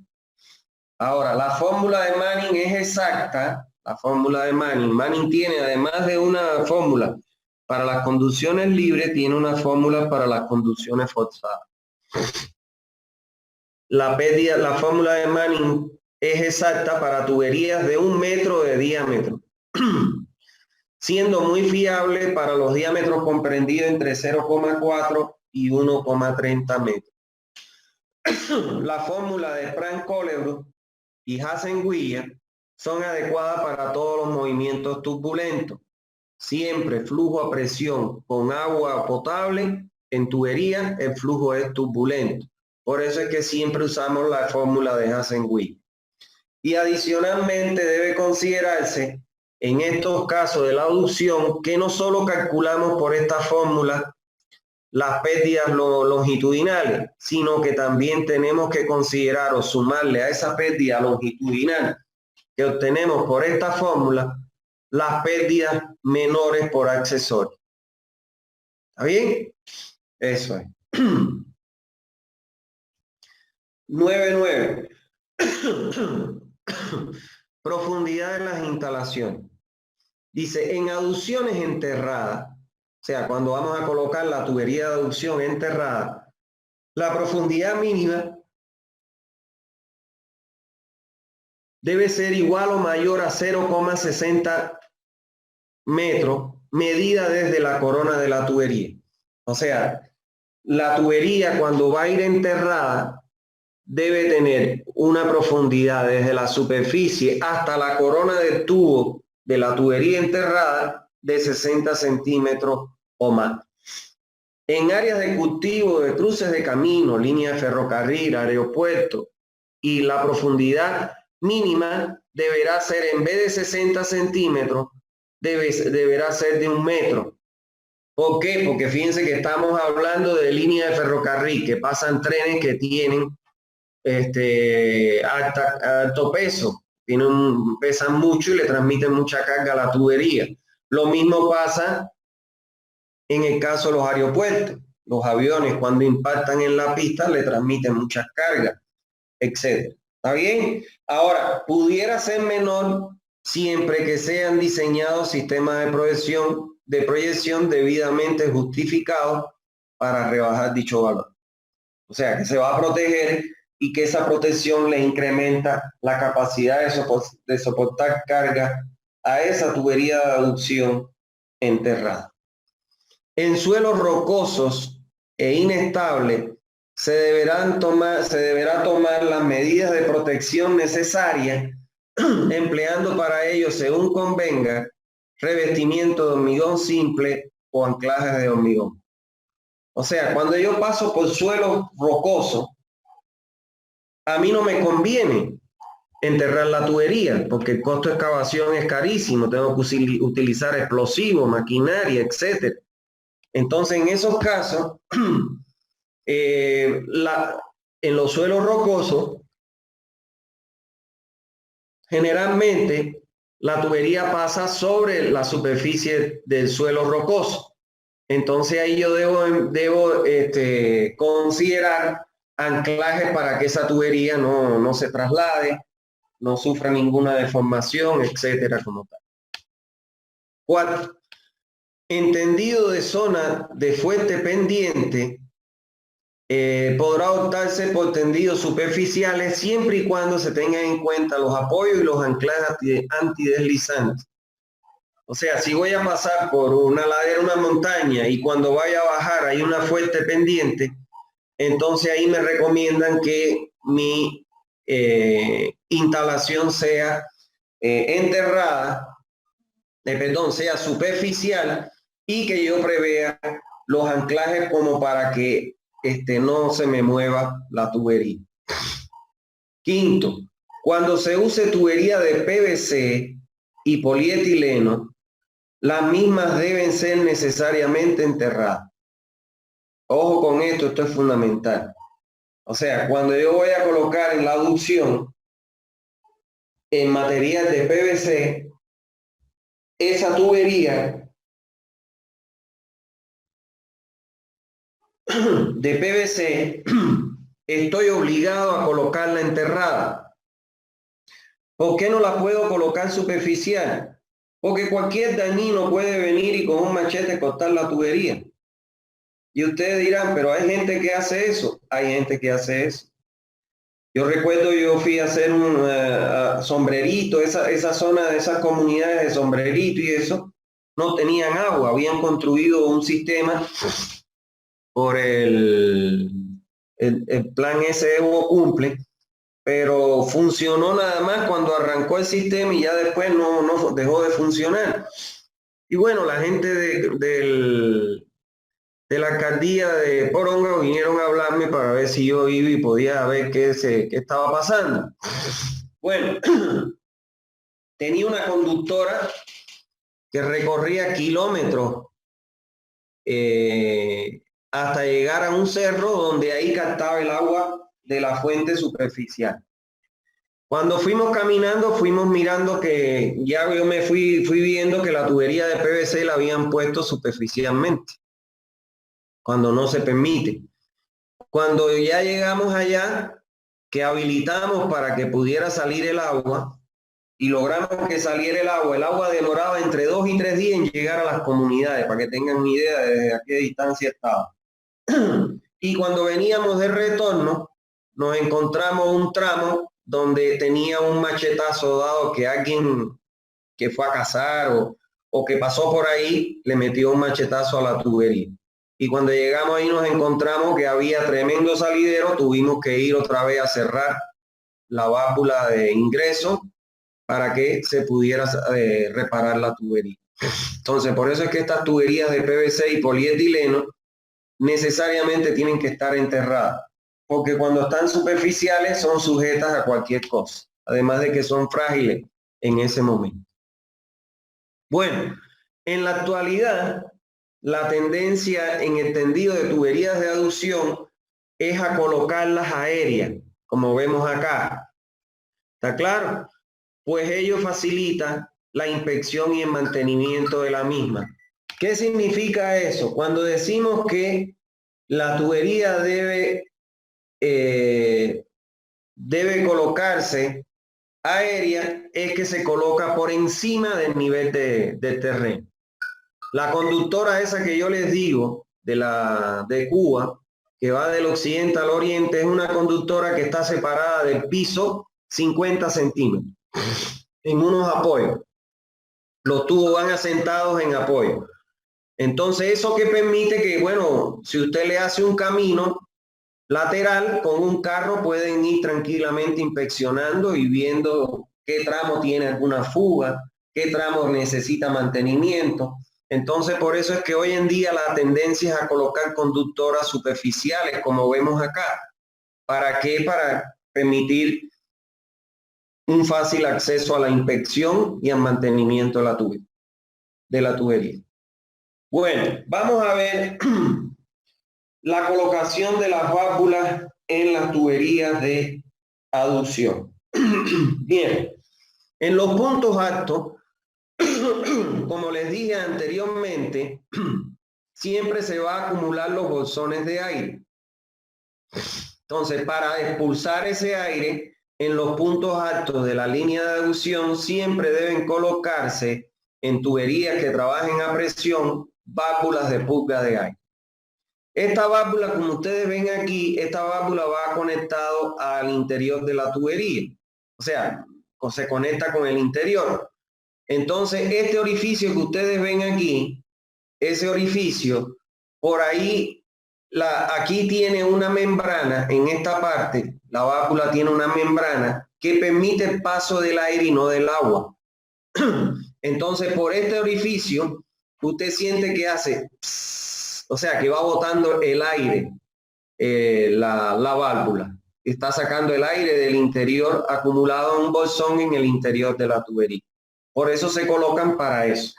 Ahora, la fórmula de Manning es exacta. La fórmula de Manning. Manning tiene, además de una fórmula para las conducciones libres, tiene una fórmula para las conducciones forzadas. La fórmula de Manning es exacta para tuberías de 1 metro de diámetro, siendo muy fiable para los diámetros comprendidos entre 0,4 y 1,30 metros. La fórmula de Frank-Colebrooke y Hazen-Williams son adecuadas para todos los movimientos turbulentos. Siempre flujo a presión con agua potable en tubería, el flujo es turbulento. Por eso es que siempre usamos la fórmula de Hazen-Williams. Y adicionalmente debe considerarse en estos casos de la aducción que no solo calculamos por esta fórmula las pérdidas longitudinales, sino que también tenemos que considerar o sumarle a esa pérdida longitudinal que obtenemos por esta fórmula las pérdidas menores por accesorios. ¿Está bien? Eso es. 9.9. Profundidad de las instalaciones. Dice, en aducciones enterradas, o sea, cuando vamos a colocar la tubería de aducción enterrada, la profundidad mínima debe ser igual o mayor a 0,60 metros, medida desde la corona de la tubería. O sea, la tubería cuando va a ir enterrada debe tener una profundidad desde la superficie hasta la corona del tubo de la tubería enterrada de 60 centímetros o más. En áreas de cultivo, de cruces de camino, línea de ferrocarril, aeropuerto, y la profundidad mínima deberá ser, en vez de 60 centímetros, deberá ser de 1 metro. ¿Por qué? Porque fíjense que estamos hablando de línea de ferrocarril, que pasan trenes que tienen alto peso, pesan mucho y le transmiten mucha carga a la tubería. Lo mismo pasa en el caso de los aeropuertos. Los aviones cuando impactan en la pista le transmiten muchas cargas, etc. ¿Está bien? Ahora, pudiera ser menor siempre que sean diseñados sistemas de proyección debidamente justificados para rebajar dicho valor. O sea, que se va a proteger y que esa protección le incrementa la capacidad de soportar carga a esa tubería de aducción enterrada. En suelos rocosos e inestables se deberá tomar las medidas de protección necesarias, empleando para ello, según convenga, revestimiento de hormigón simple o anclajes de hormigón. O sea, cuando yo paso por suelos rocosos, a mí no me conviene enterrar la tubería porque el costo de excavación es carísimo, tengo que utilizar explosivos, maquinaria, etc. Entonces, en esos casos, en los suelos rocosos, generalmente la tubería pasa sobre la superficie del suelo rocoso. Entonces ahí yo debo considerar anclajes para que esa tubería no se traslade, no sufra ninguna deformación, etcétera, como tal. 4. Entendido de zona de fuerte pendiente, podrá optarse por tendidos superficiales siempre y cuando se tengan en cuenta los apoyos y los anclajes antideslizantes. O sea, si voy a pasar por una ladera, una montaña, y cuando vaya a bajar hay una fuerte pendiente, entonces ahí me recomiendan que mi instalación sea sea superficial y que yo prevea los anclajes como para que no se me mueva la tubería. 5. Cuando se use tubería de PVC y polietileno, las mismas deben ser necesariamente enterradas. Ojo con esto, esto es fundamental. O sea, cuando yo voy a colocar en la aducción en material de PVC, esa tubería de PVC estoy obligado a colocarla enterrada. ¿Por qué no la puedo colocar superficial? Porque cualquier dañino puede venir y con un machete cortar la tubería. Y ustedes dirán, pero hay gente que hace eso. Hay gente que hace eso. Yo recuerdo, yo fui a hacer un sombrerito, esa zona de esas comunidades de sombrerito y eso, no tenían agua. Habían construido un sistema por el plan ese Evo Cumple, pero funcionó nada más cuando arrancó el sistema y ya después no dejó de funcionar. Y bueno, la gente de la alcaldía de Poronga vinieron a hablarme para ver si yo iba y podía ver qué estaba pasando. Bueno, tenía una conductora que recorría kilómetros hasta llegar a un cerro donde ahí captaba el agua de la fuente superficial. Cuando fuimos caminando, fuimos mirando que ya yo me fui viendo que la tubería de PVC la habían puesto superficialmente, cuando no se permite. Cuando ya llegamos allá, que habilitamos para que pudiera salir el agua y logramos que saliera el agua demoraba entre 2 y 3 días en llegar a las comunidades, para que tengan una idea de a qué distancia estaba. Y cuando veníamos de retorno, nos encontramos un tramo donde tenía un machetazo dado que alguien que fue a cazar o que pasó por ahí le metió un machetazo a la tubería. Y cuando llegamos ahí nos encontramos que había tremendo salidero, tuvimos que ir otra vez a cerrar la válvula de ingreso para que se pudiera reparar la tubería. Entonces, por eso es que estas tuberías de PVC y polietileno necesariamente tienen que estar enterradas, porque cuando están superficiales son sujetas a cualquier cosa, además de que son frágiles en ese momento. Bueno, en la actualidad, la tendencia en el tendido de tuberías de aducción es a colocarlas aéreas, como vemos acá. ¿Está claro? Pues ello facilita la inspección y el mantenimiento de la misma. ¿Qué significa eso? Cuando decimos que la tubería debe colocarse aérea, es que se coloca por encima del nivel del terreno. La conductora esa que yo les digo, de Cuba, que va del occidente al oriente, es una conductora que está separada del piso 50 centímetros en unos apoyos. Los tubos van asentados en apoyo. Entonces, eso que permite que, bueno, si usted le hace un camino lateral con un carro, pueden ir tranquilamente inspeccionando y viendo qué tramo tiene alguna fuga, qué tramo necesita mantenimiento. Entonces, por eso es que hoy en día la tendencia es a colocar conductoras superficiales, como vemos acá. ¿Para qué? Para permitir un fácil acceso a la inspección y al mantenimiento de la tubería. Bueno, vamos a ver la colocación de las válvulas en las tuberías de aducción. Bien, en los puntos altos, como les dije anteriormente, siempre se va a acumular los bolsones de aire. Entonces, para expulsar ese aire, en los puntos altos de la línea de aducción siempre deben colocarse en tuberías que trabajen a presión válvulas de purga de aire. Esta válvula, como ustedes ven aquí, esta válvula va conectado al interior de la tubería. O sea, se conecta con el interior. Entonces, este orificio que ustedes ven aquí, ese orificio, por ahí, aquí tiene una membrana, en esta parte, la válvula tiene una membrana que permite el paso del aire y no del agua. Entonces, por este orificio, usted siente que hace, o sea, que va botando el aire, la válvula. Está sacando el aire del interior acumulado en un bolsón en el interior de la tubería. Por eso se colocan para eso.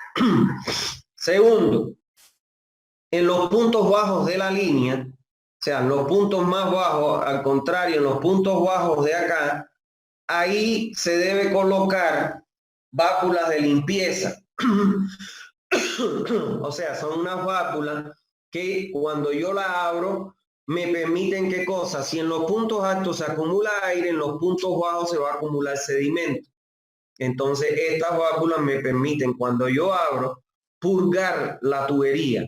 Segundo, en los puntos bajos de la línea, o sea, en los puntos más bajos, al contrario, en los puntos bajos de acá, ahí se debe colocar válvulas de limpieza. O sea, son unas válvulas que cuando yo la abro me permiten qué cosa. Si en los puntos altos se acumula aire, en los puntos bajos se va a acumular sedimento. Entonces estas válvulas me permiten, cuando yo abro, purgar la tubería.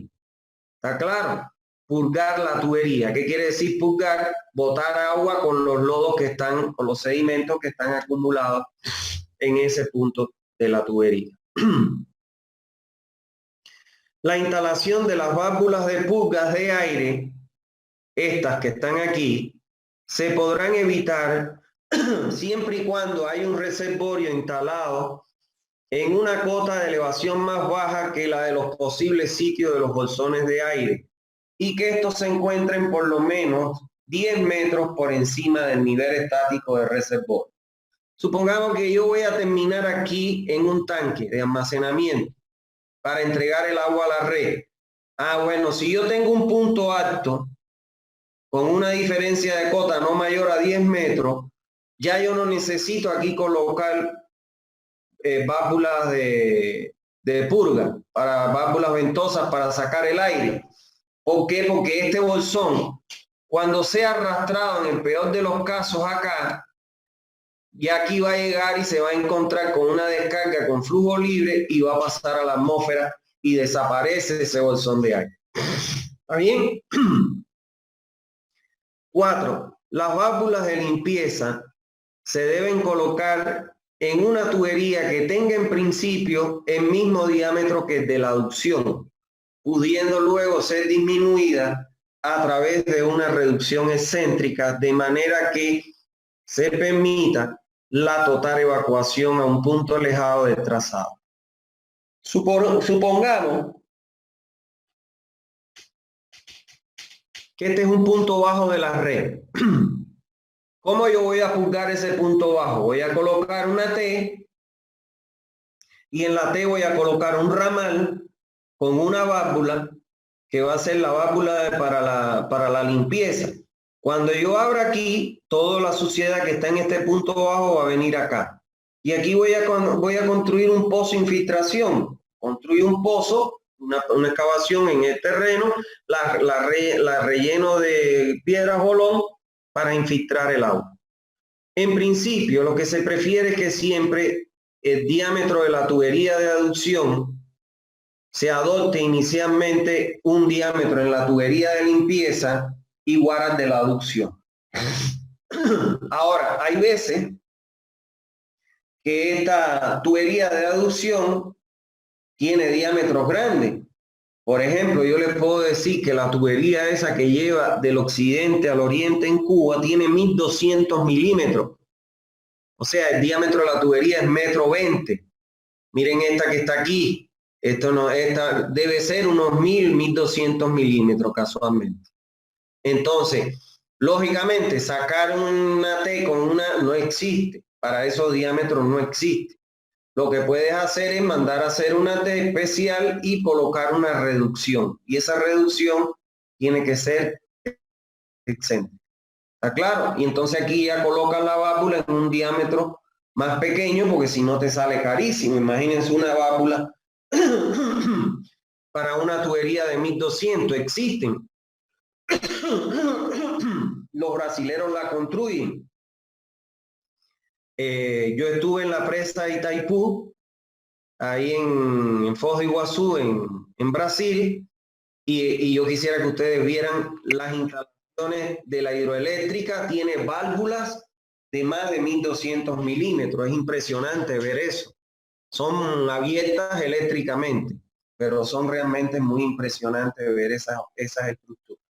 ¿Está claro? Purgar la tubería. ¿Qué quiere decir purgar? Botar agua con los lodos que están, o los sedimentos que están acumulados en ese punto de la tubería. La instalación de las válvulas de purgas de aire, estas que están aquí, se podrán evitar siempre y cuando hay un reservorio instalado en una cota de elevación más baja que la de los posibles sitios de los bolsones de aire y que estos se encuentren por lo menos 10 metros por encima del nivel estático del reservorio. Supongamos que yo voy a terminar aquí en un tanque de almacenamiento para entregar el agua a la red. Bueno, si yo tengo un punto alto con una diferencia de cota no mayor a 10 metros, ya yo no necesito aquí colocar válvulas de purga, para válvulas ventosas para sacar el aire. ¿Por qué? Porque este bolsón, cuando sea arrastrado en el peor de los casos acá, y aquí va a llegar y se va a encontrar con una descarga con flujo libre y va a pasar a la atmósfera y desaparece ese bolsón de aire. ¿Está bien? 4. Las válvulas de limpieza se deben colocar en una tubería que tenga en principio el mismo diámetro que el de la aducción, pudiendo luego ser disminuida a través de una reducción excéntrica, de manera que se permita la total evacuación a un punto alejado del trazado. Supongamos que este es un punto bajo de la red. ¿Cómo yo voy a purgar ese punto bajo? Voy a colocar una T y en la T voy a colocar un ramal con una válvula que va a ser la válvula para la limpieza. Cuando yo abra aquí, toda la suciedad que está en este punto bajo va a venir acá. Y aquí voy a construir un pozo de infiltración. Construyo un pozo, una excavación en el terreno, la relleno de piedra bolón para infiltrar el agua. En principio, lo que se prefiere es que siempre el diámetro de la tubería de aducción se adopte inicialmente un diámetro en la tubería de limpieza igual al de la aducción. Ahora, hay veces que esta tubería de aducción tiene diámetros grandes. Por ejemplo, yo les puedo decir que la tubería esa que lleva del occidente al oriente en Cuba tiene 1200 milímetros. O sea, el diámetro de la tubería es 1,20 m. Miren esta que está aquí. Esta debe ser unos 1200 milímetros casualmente. Entonces, lógicamente, sacar una T con una no existe. Para esos diámetros no existe. Lo que puedes hacer es mandar a hacer una T especial y colocar una reducción. Y esa reducción tiene que ser excéntrica. ¿Está claro? Y entonces aquí ya colocan la válvula en un diámetro más pequeño porque si no te sale carísimo. Imagínense una válvula para una tubería de 1200. Existen. Los brasileros la construyen. Yo estuve en la presa de Itaipú, ahí en Foz do Iguazú, en Brasil, y yo quisiera que ustedes vieran las instalaciones de la hidroeléctrica. Tiene válvulas de más de 1200 milímetros. Es impresionante ver eso. Son abiertas eléctricamente, pero son realmente muy impresionantes ver esas estructuras.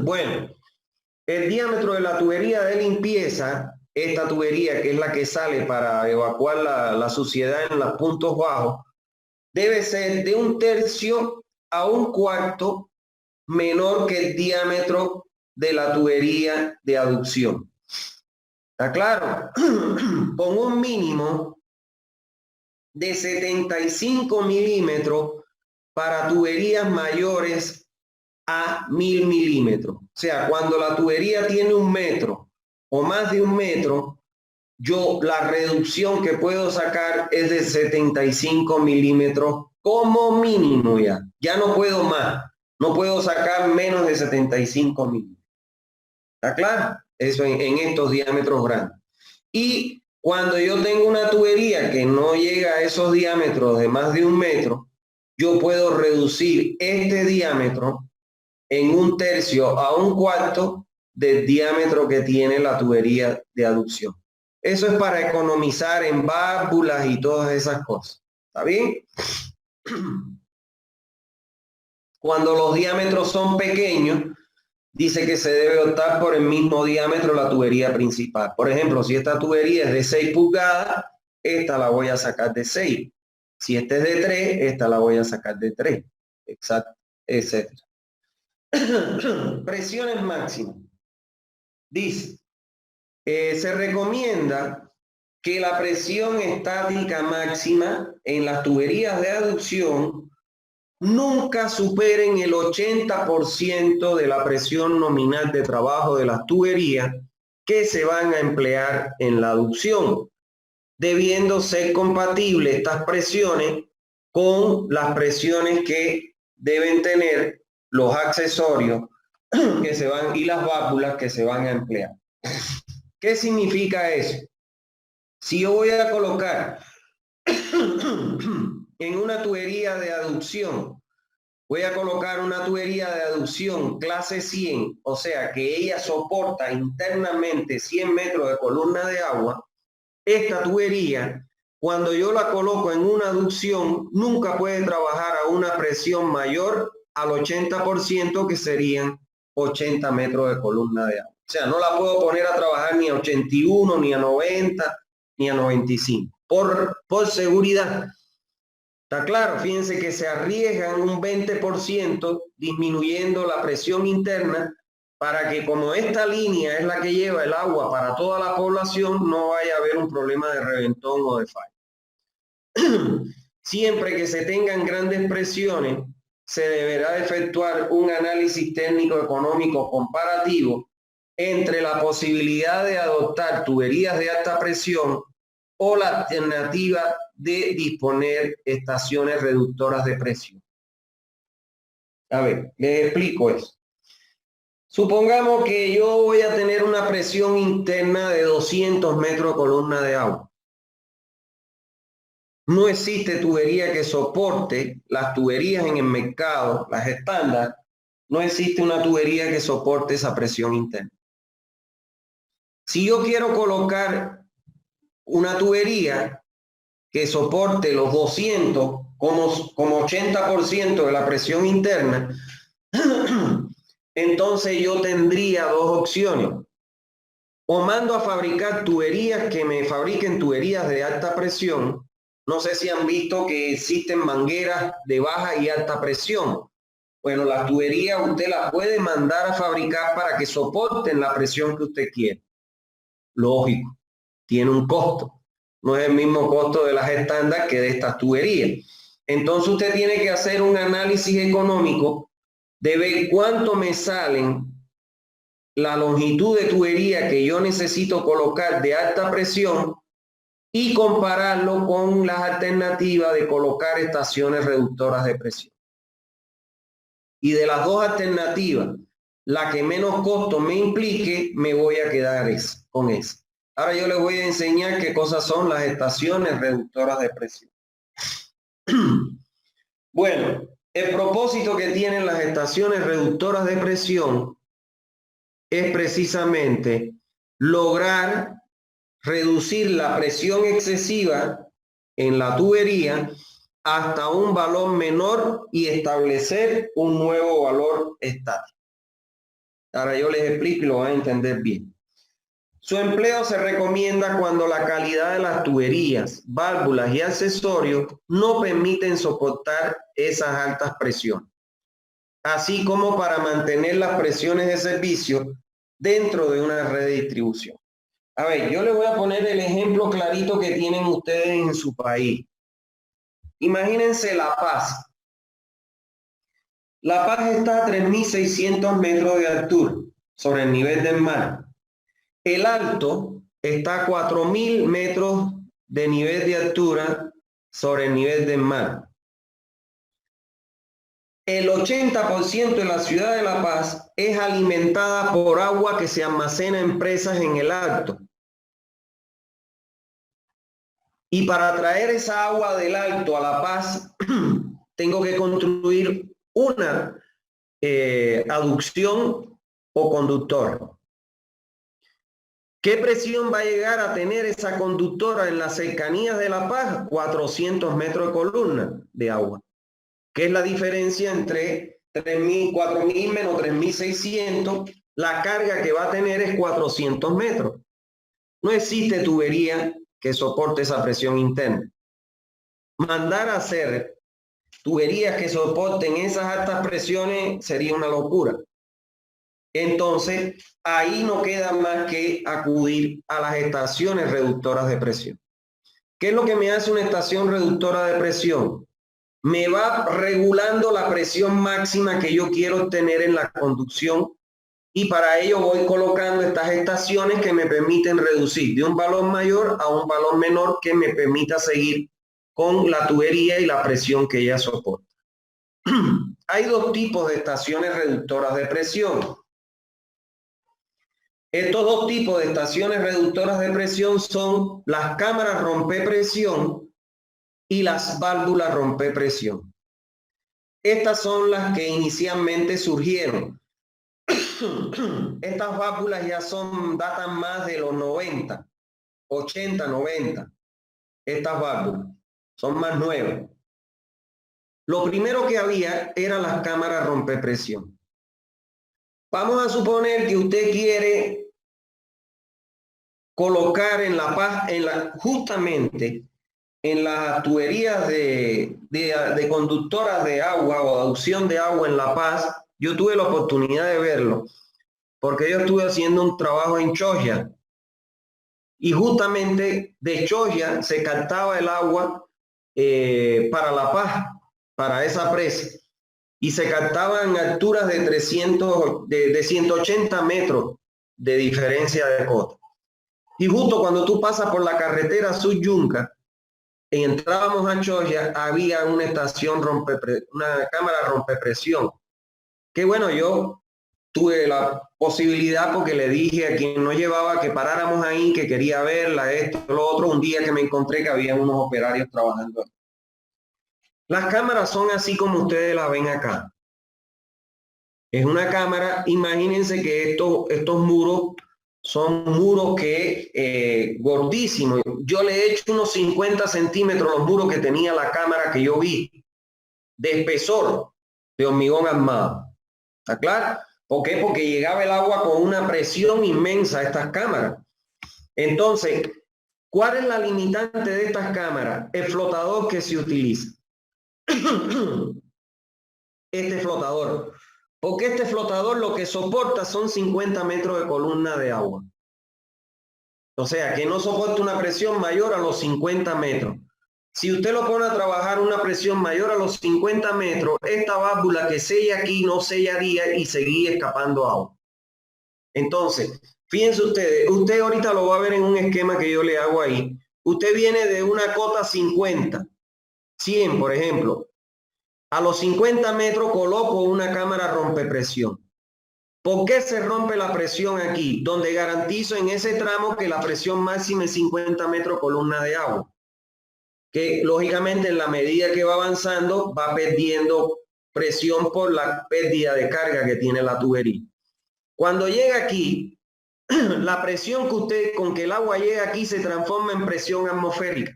Bueno, el diámetro de la tubería de limpieza, esta tubería que es la que sale para evacuar la suciedad en los puntos bajos, debe ser de 1/3 a 1/4 menor que el diámetro de la tubería de aducción. ¿Está claro? Con un mínimo de 75 milímetros para tuberías mayores a 1000 milímetros. O sea, cuando la tubería tiene 1 metro o más de 1 metro, yo la reducción que puedo sacar es de 75 milímetros como mínimo ya. Ya no puedo más. No puedo sacar menos de 75 milímetros. ¿Está claro? Eso en estos diámetros grandes. Y cuando yo tengo una tubería que no llega a esos diámetros de más de 1 metro, yo puedo reducir este diámetro en 1/3 a 1/4 del diámetro que tiene la tubería de aducción. Eso es para economizar en válvulas y todas esas cosas. ¿Está bien? Cuando los diámetros son pequeños, dice que se debe optar por el mismo diámetro de la tubería principal. Por ejemplo, si esta tubería es de 6 pulgadas, esta la voy a sacar de 6. Si esta es de 3, esta la voy a sacar de 3. Exacto, etc. Presiones máximas. Dice, se recomienda que la presión estática máxima en las tuberías de aducción nunca superen el 80% de la presión nominal de trabajo de las tuberías que se van a emplear en la aducción, debiendo ser compatibles estas presiones con las presiones que deben tener los accesorios que se van y las válvulas que se van a emplear. ¿Qué significa eso? Si yo voy a colocar en una tubería de aducción, voy a colocar una tubería de aducción clase 100, o sea que ella soporta internamente 100 metros de columna de agua. Esta tubería, cuando yo la coloco en una aducción, nunca puede trabajar a una presión mayor al 80%, que serían 80 metros de columna de agua. O sea, no la puedo poner a trabajar ni a 81, ni a 90, ni a 95, por seguridad. ¿Está claro? Fíjense que se arriesgan un 20% disminuyendo la presión interna para que, como esta línea es la que lleva el agua para toda la población, no vaya a haber un problema de reventón o de falla. Siempre que se tengan grandes presiones, se deberá efectuar un análisis técnico económico comparativo entre la posibilidad de adoptar tuberías de alta presión o la alternativa de disponer estaciones reductoras de presión. A ver, les explico eso. Supongamos que yo voy a tener una presión interna de 200 metros de columna de agua. No existe tubería que soporte las tuberías en el mercado, las estándar. No existe una tubería que soporte esa presión interna. Si yo quiero colocar una tubería que soporte los 200 como 80% de la presión interna, entonces yo tendría dos opciones. O mando a fabricar tuberías que me fabriquen tuberías de alta presión. No sé si han visto que existen mangueras de baja y alta presión. Bueno, las tuberías usted las puede mandar a fabricar para que soporten la presión que usted quiere. Lógico, tiene un costo. No es el mismo costo de las estándar que de estas tuberías. Entonces usted tiene que hacer un análisis económico de ver cuánto me salen la longitud de tubería que yo necesito colocar de alta presión y compararlo con las alternativas de colocar estaciones reductoras de presión. Y de las dos alternativas, la que menos costo me implique, me voy a quedar con esa. Ahora yo les voy a enseñar qué cosas son las estaciones reductoras de presión. Bueno, el propósito que tienen las estaciones reductoras de presión es precisamente lograr reducir la presión excesiva en la tubería hasta un valor menor y establecer un nuevo valor estático. Ahora yo les explico y lo van a entender bien. Su empleo se recomienda cuando la calidad de las tuberías, válvulas y accesorios no permiten soportar esas altas presiones, así como para mantener las presiones de servicio dentro de una red de distribución. A ver, yo les voy a poner el ejemplo clarito que tienen ustedes en su país. Imagínense La Paz. La Paz está a 3.600 metros de altura sobre el nivel del mar. El Alto está a 4.000 metros de nivel de altura sobre el nivel del mar. El 80% de la ciudad de La Paz es alimentada por agua que se almacena en presas en el Alto. Y para traer esa agua del Alto a La Paz, tengo que construir una aducción o conductor. ¿Qué presión va a llegar a tener esa conductora en las cercanías de La Paz? 400 metros de columna de agua. ¿Qué es la diferencia entre 3.000, 4.000 menos 3.600? La carga que va a tener es 400 metros. No existe tubería que soporte esa presión interna. Mandar a hacer tuberías que soporten esas altas presiones sería una locura. Entonces, ahí no queda más que acudir a las estaciones reductoras de presión. ¿Qué es lo que me hace una estación reductora de presión? Me va regulando la presión máxima que yo quiero obtener en la conducción y para ello voy colocando estas estaciones que me permiten reducir de un valor mayor a un valor menor que me permita seguir con la tubería y la presión que ella soporta. Hay dos tipos de estaciones reductoras de presión. Estos dos tipos de estaciones reductoras de presión son las cámaras rompepresión y las válvulas rompepresión. Estas son las que inicialmente surgieron. Estas válvulas ya datan más de los 90, 80, 90. Estas válvulas son más nuevas. Lo primero que había eran las cámaras rompepresión. Vamos a suponer que usted quiere colocar en La Paz, justamente en las tuberías de conductoras de agua o adducción de agua en La Paz. Yo tuve la oportunidad de verlo, porque yo estuve haciendo un trabajo en Choya, y justamente de Choya se captaba el agua para La Paz, para esa presa, y se captaban alturas de 180 metros de diferencia de cota. Y justo cuando tú pasas por la carretera Sur-Yunca, entrábamos a Choya, había una estación una cámara rompepresión. Que bueno, yo tuve la posibilidad porque le dije a quien nos llevaba que paráramos ahí, que quería verla, esto, lo otro, un día que me encontré que había unos operarios trabajando ahí. Las cámaras son así como ustedes las ven acá. Es una cámara, imagínense que estos muros son muros que gordísimos. Yo le he hecho unos 50 centímetros los muros que tenía la cámara que yo vi, de espesor, de hormigón armado. ¿Está claro? ¿Por qué? Porque llegaba el agua con una presión inmensa a estas cámaras. Entonces, ¿cuál es la limitante de estas cámaras? El flotador que se utiliza. Este flotador. Porque este flotador lo que soporta son 50 metros de columna de agua. O sea, que no soporta una presión mayor a los 50 metros. Si usted lo pone a trabajar una presión mayor a los 50 metros, esta válvula que sella aquí no sellaría y seguía escapando agua. Entonces, fíjense ustedes, usted ahorita lo va a ver en un esquema que yo le hago ahí. Usted viene de una cota 50, 100, por ejemplo. A los 50 metros coloco una cámara rompepresión. ¿Por qué se rompe la presión aquí? Donde garantizo en ese tramo que la presión máxima es 50 metros columna de agua. Que lógicamente en la medida que va avanzando va perdiendo presión por la pérdida de carga que tiene la tubería. Cuando llega aquí, la presión con que el agua llega aquí se transforma en presión atmosférica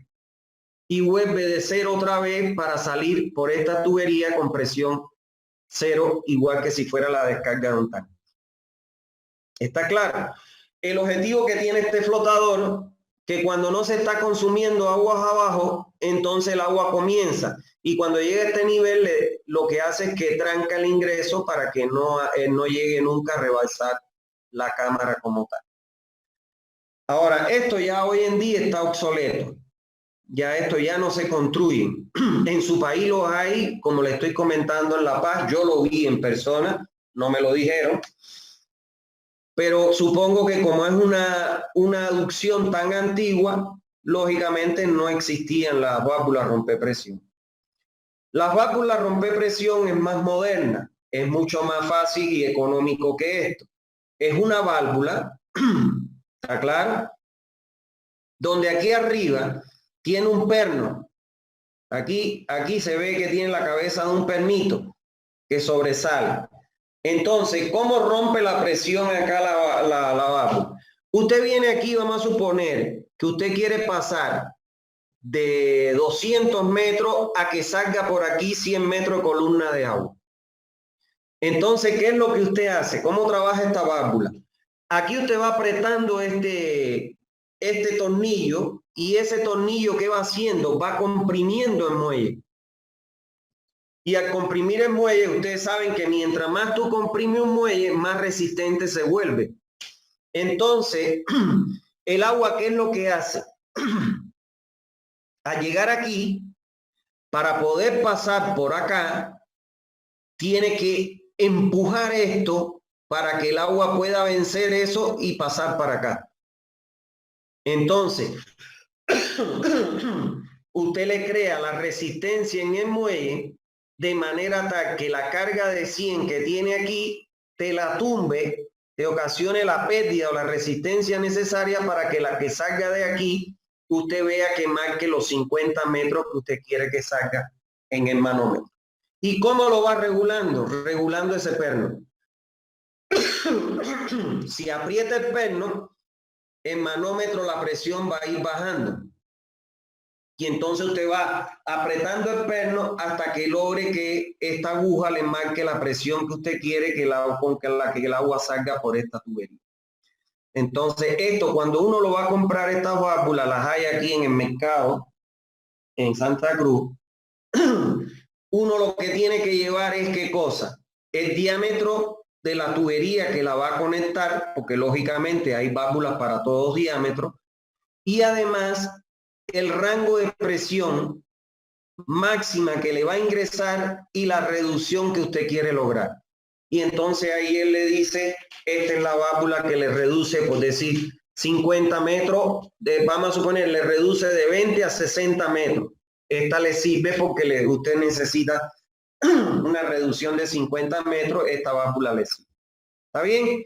y vuelve de cero otra vez para salir por esta tubería con presión cero, igual que si fuera la descarga de un tanque. ¿Está claro? El objetivo que tiene este flotador, que cuando no se está consumiendo aguas abajo, entonces el agua comienza. Y cuando llega a este nivel, lo que hace es que tranca el ingreso para que no llegue nunca a rebalsar la cámara como tal. Ahora, esto ya hoy en día está obsoleto. Ya esto ya no se construye. En su país lo hay, como le estoy comentando en La Paz, yo lo vi en persona, no me lo dijeron. Pero supongo que como es una aducción tan antigua, lógicamente no existían las válvulas rompepresión. Las válvulas rompepresión es más moderna, es mucho más fácil y económico que esto. Es una válvula, ¿está claro? Donde aquí arriba tiene un perno. Aquí se ve que tiene la cabeza de un pernito que sobresale. Entonces, ¿cómo rompe la presión acá la válvula? Usted viene aquí, vamos a suponer que usted quiere pasar de 200 metros a que salga por aquí 100 metros de columna de agua. Entonces, ¿qué es lo que usted hace? ¿Cómo trabaja esta válvula? Aquí usted va apretando este tornillo y ese tornillo, ¿qué va haciendo? Va comprimiendo el muelle. Y al comprimir el muelle, ustedes saben que mientras más tú comprimes un muelle, más resistente se vuelve. Entonces, el agua, ¿qué es lo que hace? Al llegar aquí, para poder pasar por acá, tiene que empujar esto para que el agua pueda vencer eso y pasar para acá. Entonces, usted le crea la resistencia en el muelle de manera tal que la carga de 100 que tiene aquí te la tumbe, te ocasione la pérdida o la resistencia necesaria para que la que salga de aquí, usted vea que marque los 50 metros que usted quiere que salga en el manómetro. ¿Y cómo lo va regulando? Regulando ese perno. Si aprieta el perno, el manómetro, la presión va a ir bajando. Y entonces usted va apretando el perno hasta que logre que esta aguja le marque la presión que usted quiere con que el agua salga por esta tubería. Entonces esto, cuando uno lo va a comprar, estas válvulas las hay aquí en el mercado, en Santa Cruz, uno lo que tiene que llevar es ¿qué cosa? El diámetro de la tubería que la va a conectar, porque lógicamente hay válvulas para todos diámetros, y además el rango de presión máxima que le va a ingresar y la reducción que usted quiere lograr. Y entonces ahí él le dice, esta es la válvula que le reduce, por decir, 50 metros, vamos a suponer, le reduce de 20 a 60 metros. Esta le sirve porque usted necesita una reducción de 50 metros, esta válvula le sirve. ¿Está bien?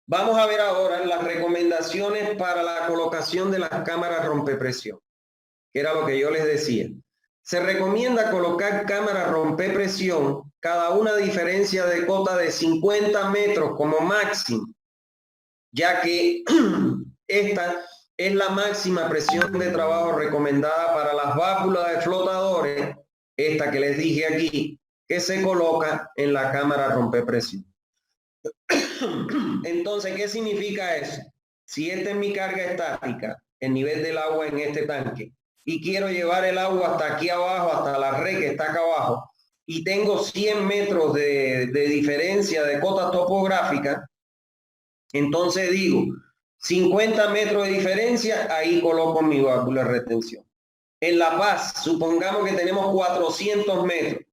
Vamos a ver ahora las recomendaciones para la colocación de las cámaras rompepresión, que era lo que yo les decía. Se recomienda colocar cámaras rompepresión, cada una diferencia de cota de 50 metros como máximo, ya que esta es la máxima presión de trabajo recomendada para las válvulas de flotadores, esta que les dije aquí, que se coloca en la cámara rompepresión. Entonces, ¿qué significa eso? Si esta es mi carga estática, el nivel del agua en este tanque, y quiero llevar el agua hasta aquí abajo, hasta la red que está acá abajo, y tengo 100 metros de diferencia de cota topográfica, entonces digo, 50 metros de diferencia, ahí coloco mi válvula de retención. En La Paz, supongamos que tenemos 400 metros.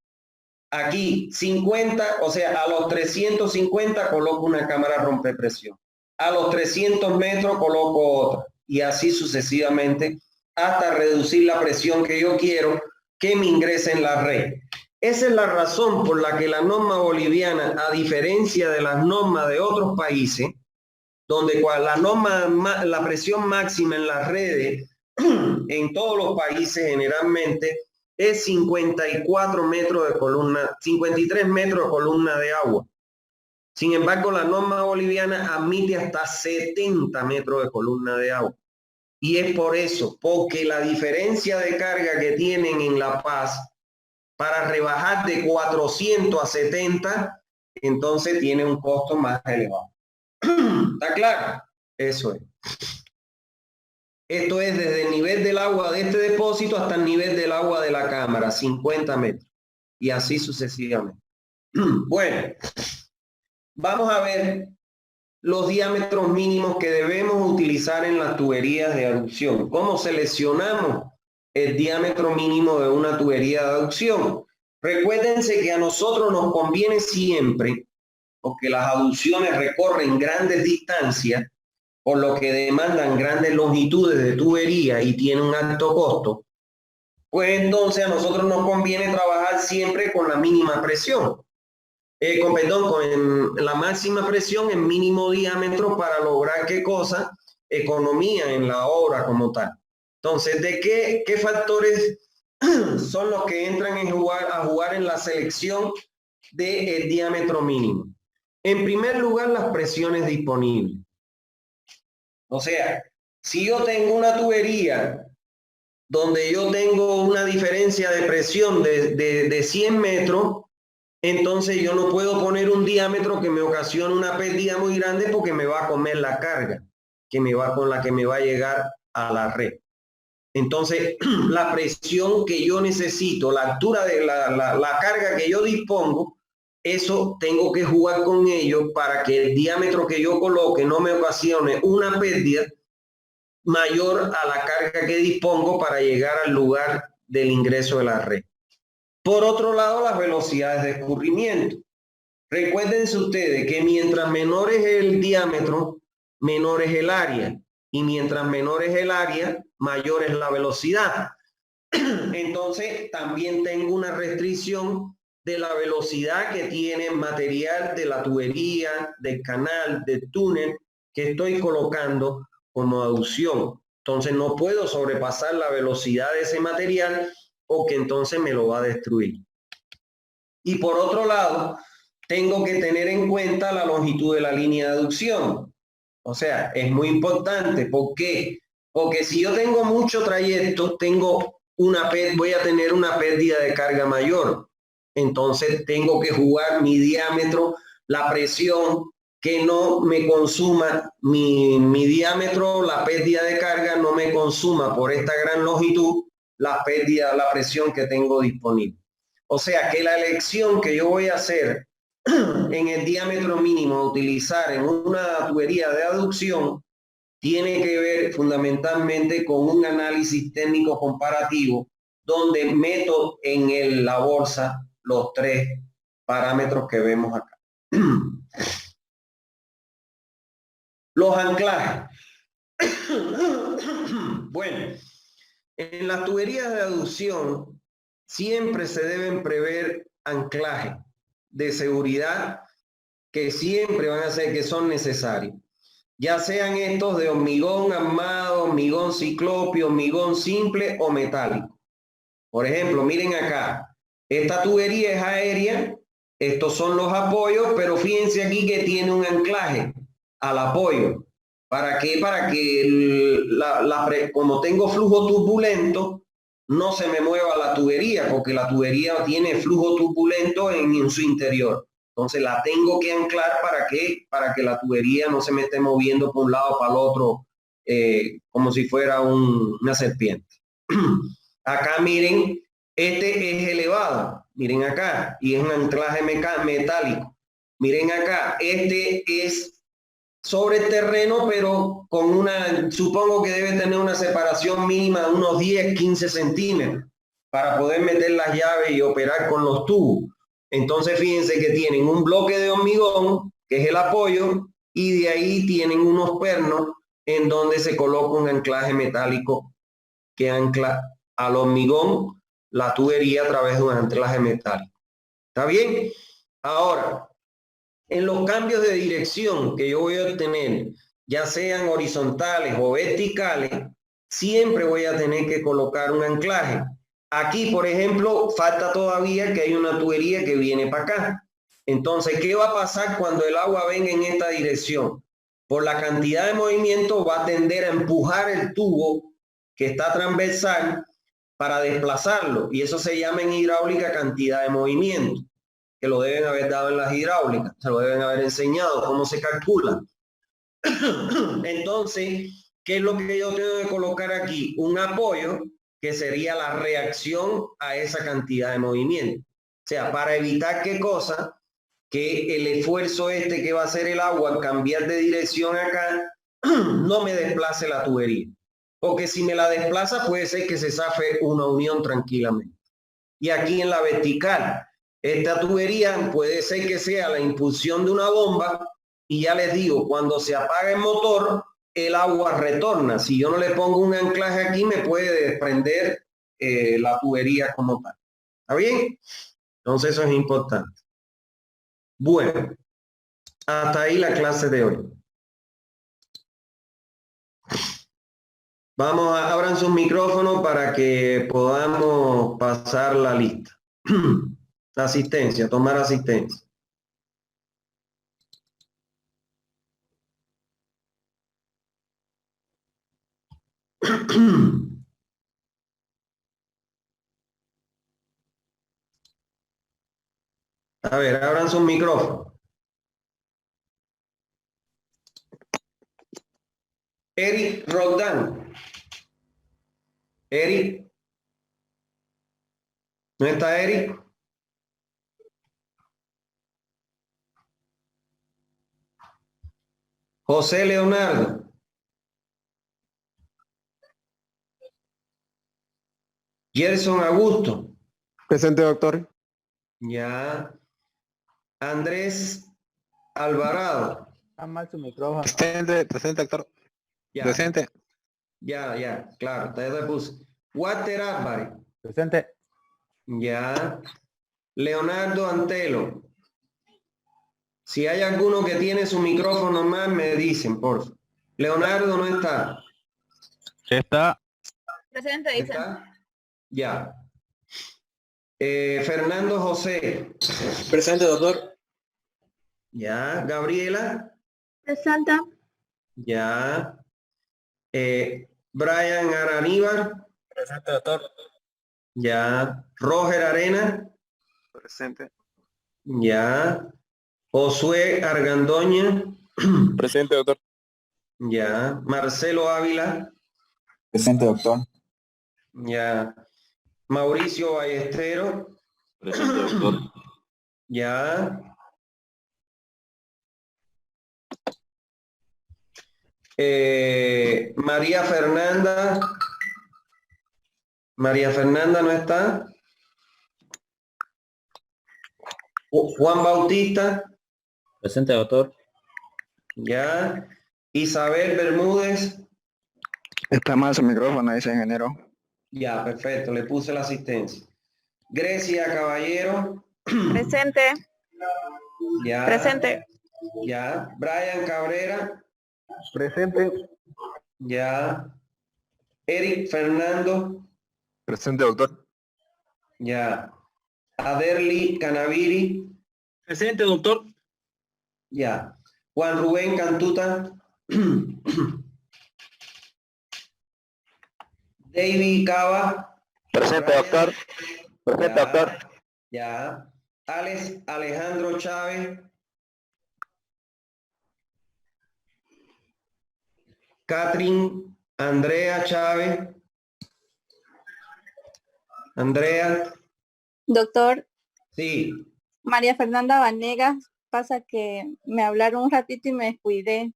Aquí 50, o sea, a los 350 coloco una cámara rompepresión. A los 300 metros coloco otra. Y así sucesivamente hasta reducir la presión que yo quiero que me ingrese en la red. Esa es la razón por la que la norma boliviana, a diferencia de las normas de otros países, donde la presión máxima en las redes, en todos los países generalmente, es 54 metros de columna, 53 metros de columna de agua. Sin embargo, la norma boliviana admite hasta 70 metros de columna de agua. Y es por eso, porque la diferencia de carga que tienen en La Paz para rebajar de 400 a 70, entonces tiene un costo más elevado. ¿Está claro? Eso es. Esto es desde el nivel del agua de este depósito hasta el nivel del agua de la cámara, 50 metros. Y así sucesivamente. Bueno, vamos a ver los diámetros mínimos que debemos utilizar en las tuberías de aducción. ¿Cómo seleccionamos el diámetro mínimo de una tubería de aducción? Recuérdense que a nosotros nos conviene siempre porque las aducciones recorren grandes distancias, por lo que demandan grandes longitudes de tubería y tienen un alto costo, pues entonces a nosotros nos conviene trabajar siempre con la mínima presión. Con la máxima presión en mínimo diámetro para lograr qué cosa, economía en la obra como tal. Entonces, ¿de qué factores son los que entran a jugar en la selección del diámetro mínimo? En primer lugar, las presiones disponibles. O sea, si yo tengo una tubería donde yo tengo una diferencia de presión de 100 metros, entonces yo no puedo poner un diámetro que me ocasione una pérdida muy grande porque me va a comer la carga con la que me va a llegar a la red. Entonces, la presión que yo necesito, la altura de la carga que yo dispongo, eso tengo que jugar con ello para que el diámetro que yo coloque no me ocasione una pérdida mayor a la carga que dispongo para llegar al lugar del ingreso de la red. Por otro lado, las velocidades de escurrimiento. Recuérdense ustedes que mientras menor es el diámetro, menor es el área. Y mientras menor es el área, mayor es la velocidad. Entonces, también tengo una restricción de la velocidad que tiene material de la tubería, del canal, del túnel que estoy colocando como aducción. Entonces, no puedo sobrepasar la velocidad de ese material o que entonces me lo va a destruir. Y por otro lado, tengo que tener en cuenta la longitud de la línea de aducción. O sea, es muy importante. ¿Por qué? Porque si yo tengo mucho trayecto, voy a tener una pérdida de carga mayor. Entonces tengo que jugar mi diámetro, la presión, que no me consuma mi diámetro, la pérdida de carga no me consuma por esta gran longitud la presión que tengo disponible. O sea que la elección que yo voy a hacer en el diámetro mínimo a utilizar en una tubería de aducción tiene que ver fundamentalmente con un análisis técnico comparativo donde meto en la bolsa los tres parámetros que vemos acá. Los anclajes. Bueno, en las tuberías de aducción siempre se deben prever anclajes de seguridad que siempre van a ser que son necesarios, ya sean estos de hormigón armado, hormigón ciclopio, hormigón simple o metálico. Por ejemplo, miren acá, esta tubería es aérea, estos son los apoyos, pero fíjense aquí que tiene un anclaje al apoyo. ¿Para qué? Para que como tengo flujo turbulento, no se me mueva la tubería, porque la tubería tiene flujo turbulento en su interior. Entonces la tengo que anclar para que la tubería no se me esté moviendo por un lado para el otro, como si fuera una serpiente. Acá miren, este es elevado, miren acá, y es un anclaje metálico. Miren acá, este es sobre el terreno, pero supongo que debe tener una separación mínima de unos 10, 15 centímetros para poder meter las llaves y operar con los tubos. Entonces fíjense que tienen un bloque de hormigón, que es el apoyo, y de ahí tienen unos pernos en donde se coloca un anclaje metálico que ancla al hormigón la tubería a través de un anclaje metálico. ¿Está bien? Ahora, en los cambios de dirección que yo voy a obtener, ya sean horizontales o verticales, siempre voy a tener que colocar un anclaje. Aquí, por ejemplo, falta todavía que hay una tubería que viene para acá. Entonces, ¿qué va a pasar cuando el agua venga en esta dirección? Por la cantidad de movimiento va a tender a empujar el tubo que está transversal para desplazarlo. Y eso se llama en hidráulica cantidad de movimiento, que lo deben haber dado en las hidráulicas, se lo deben haber enseñado, cómo se calcula. Entonces, ¿qué es lo que yo tengo que colocar aquí? Un apoyo que sería la reacción a esa cantidad de movimiento. O sea, para evitar qué cosa, que el esfuerzo que va a hacer el agua al cambiar de dirección acá, no me desplace la tubería. Porque si me la desplaza puede ser que se zafe una unión tranquilamente. Y aquí en la vertical, Esta tubería puede ser que sea la impulsión de una bomba y ya les digo, cuando se apaga el motor, el agua retorna. Si yo no le pongo un anclaje aquí, me puede desprender la tubería como tal. ¿Está bien? Entonces eso es importante. Bueno, hasta ahí la clase de hoy. Vamos, abran sus micrófonos para que podamos pasar la lista. Asistencia, tomar asistencia. A ver, abran sus micrófonos. Eric Roldán. Eric. ¿No está Eric? José Leonardo. Gerson Augusto. Presente, doctor. Ya. Andrés Alvarado. Está mal su micrófono. Presente, doctor. Ya. Presente. Ya, claro, te puse. Walter Álvarez. Presente. Ya. Leonardo Antelo. Si hay alguno que tiene su micrófono más, me dicen, por favor. Leonardo no está. Está. Presente, dice. ¿Está? Ya. Fernando José. Presente, doctor. Ya. Gabriela. Presente. Ya. Brian Araníbar. Presente, doctor. Ya. Roger Arena. Presente. Ya. Josué Argandoña. Presente, doctor. Ya. Marcelo Ávila. Presente, doctor. Ya. Mauricio Ballestero. Presente, doctor. Ya. María Fernanda. María Fernanda no está. Juan Bautista. Presente, doctor. Ya. Isabel Bermúdez. Está mal su micrófono, dice ingeniero. Ya, perfecto. Le puse la asistencia. Grecia Caballero. Presente. Ya. Presente. Ya. Brian Cabrera. Presente. Ya. Eric Fernando. Presente, doctor. Ya. Aderli Canaviri. Presente, doctor. Ya. Juan Rubén Cantuta. David Cava. Presente, doctor. Presente, Ya. doctor. Ya. Alex Alejandro Chávez. Catherine Andrea Chávez. Andrea. Doctor, Sí. María Fernanda Vanegas, pasa que me hablaron un ratito y me descuidé.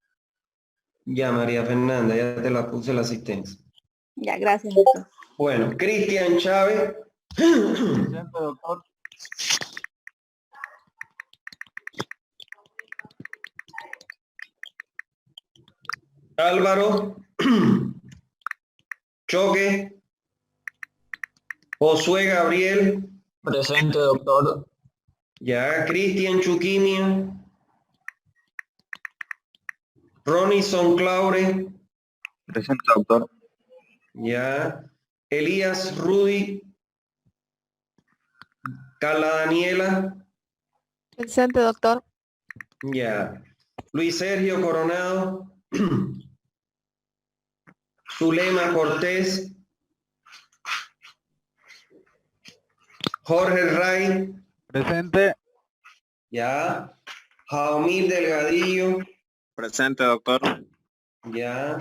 Ya, María Fernanda, ya te la puse la asistencia. Ya, gracias, doctor. Bueno, Cristian Chávez. Presente, doctor. Álvaro. Choque. Josué Gabriel. Presente, doctor. Ya, Cristian Chuquimia. Ronison Claure. Presente, doctor. Ya. Elías Rudy. Carla Daniela. Presente, doctor. Ya. Luis Sergio Coronado. Zulema Cortés. Jorge Ray. Presente. Ya. Jaomir Delgadillo. Presente, doctor. Ya.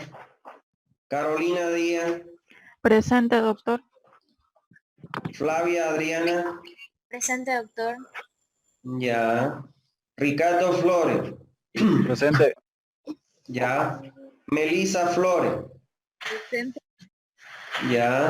Carolina Díaz. Presente, doctor. Flavia Adriana. Presente, doctor. Ya. Ricardo Flores. Presente. Ya. Melissa Flores. Presente. Ya.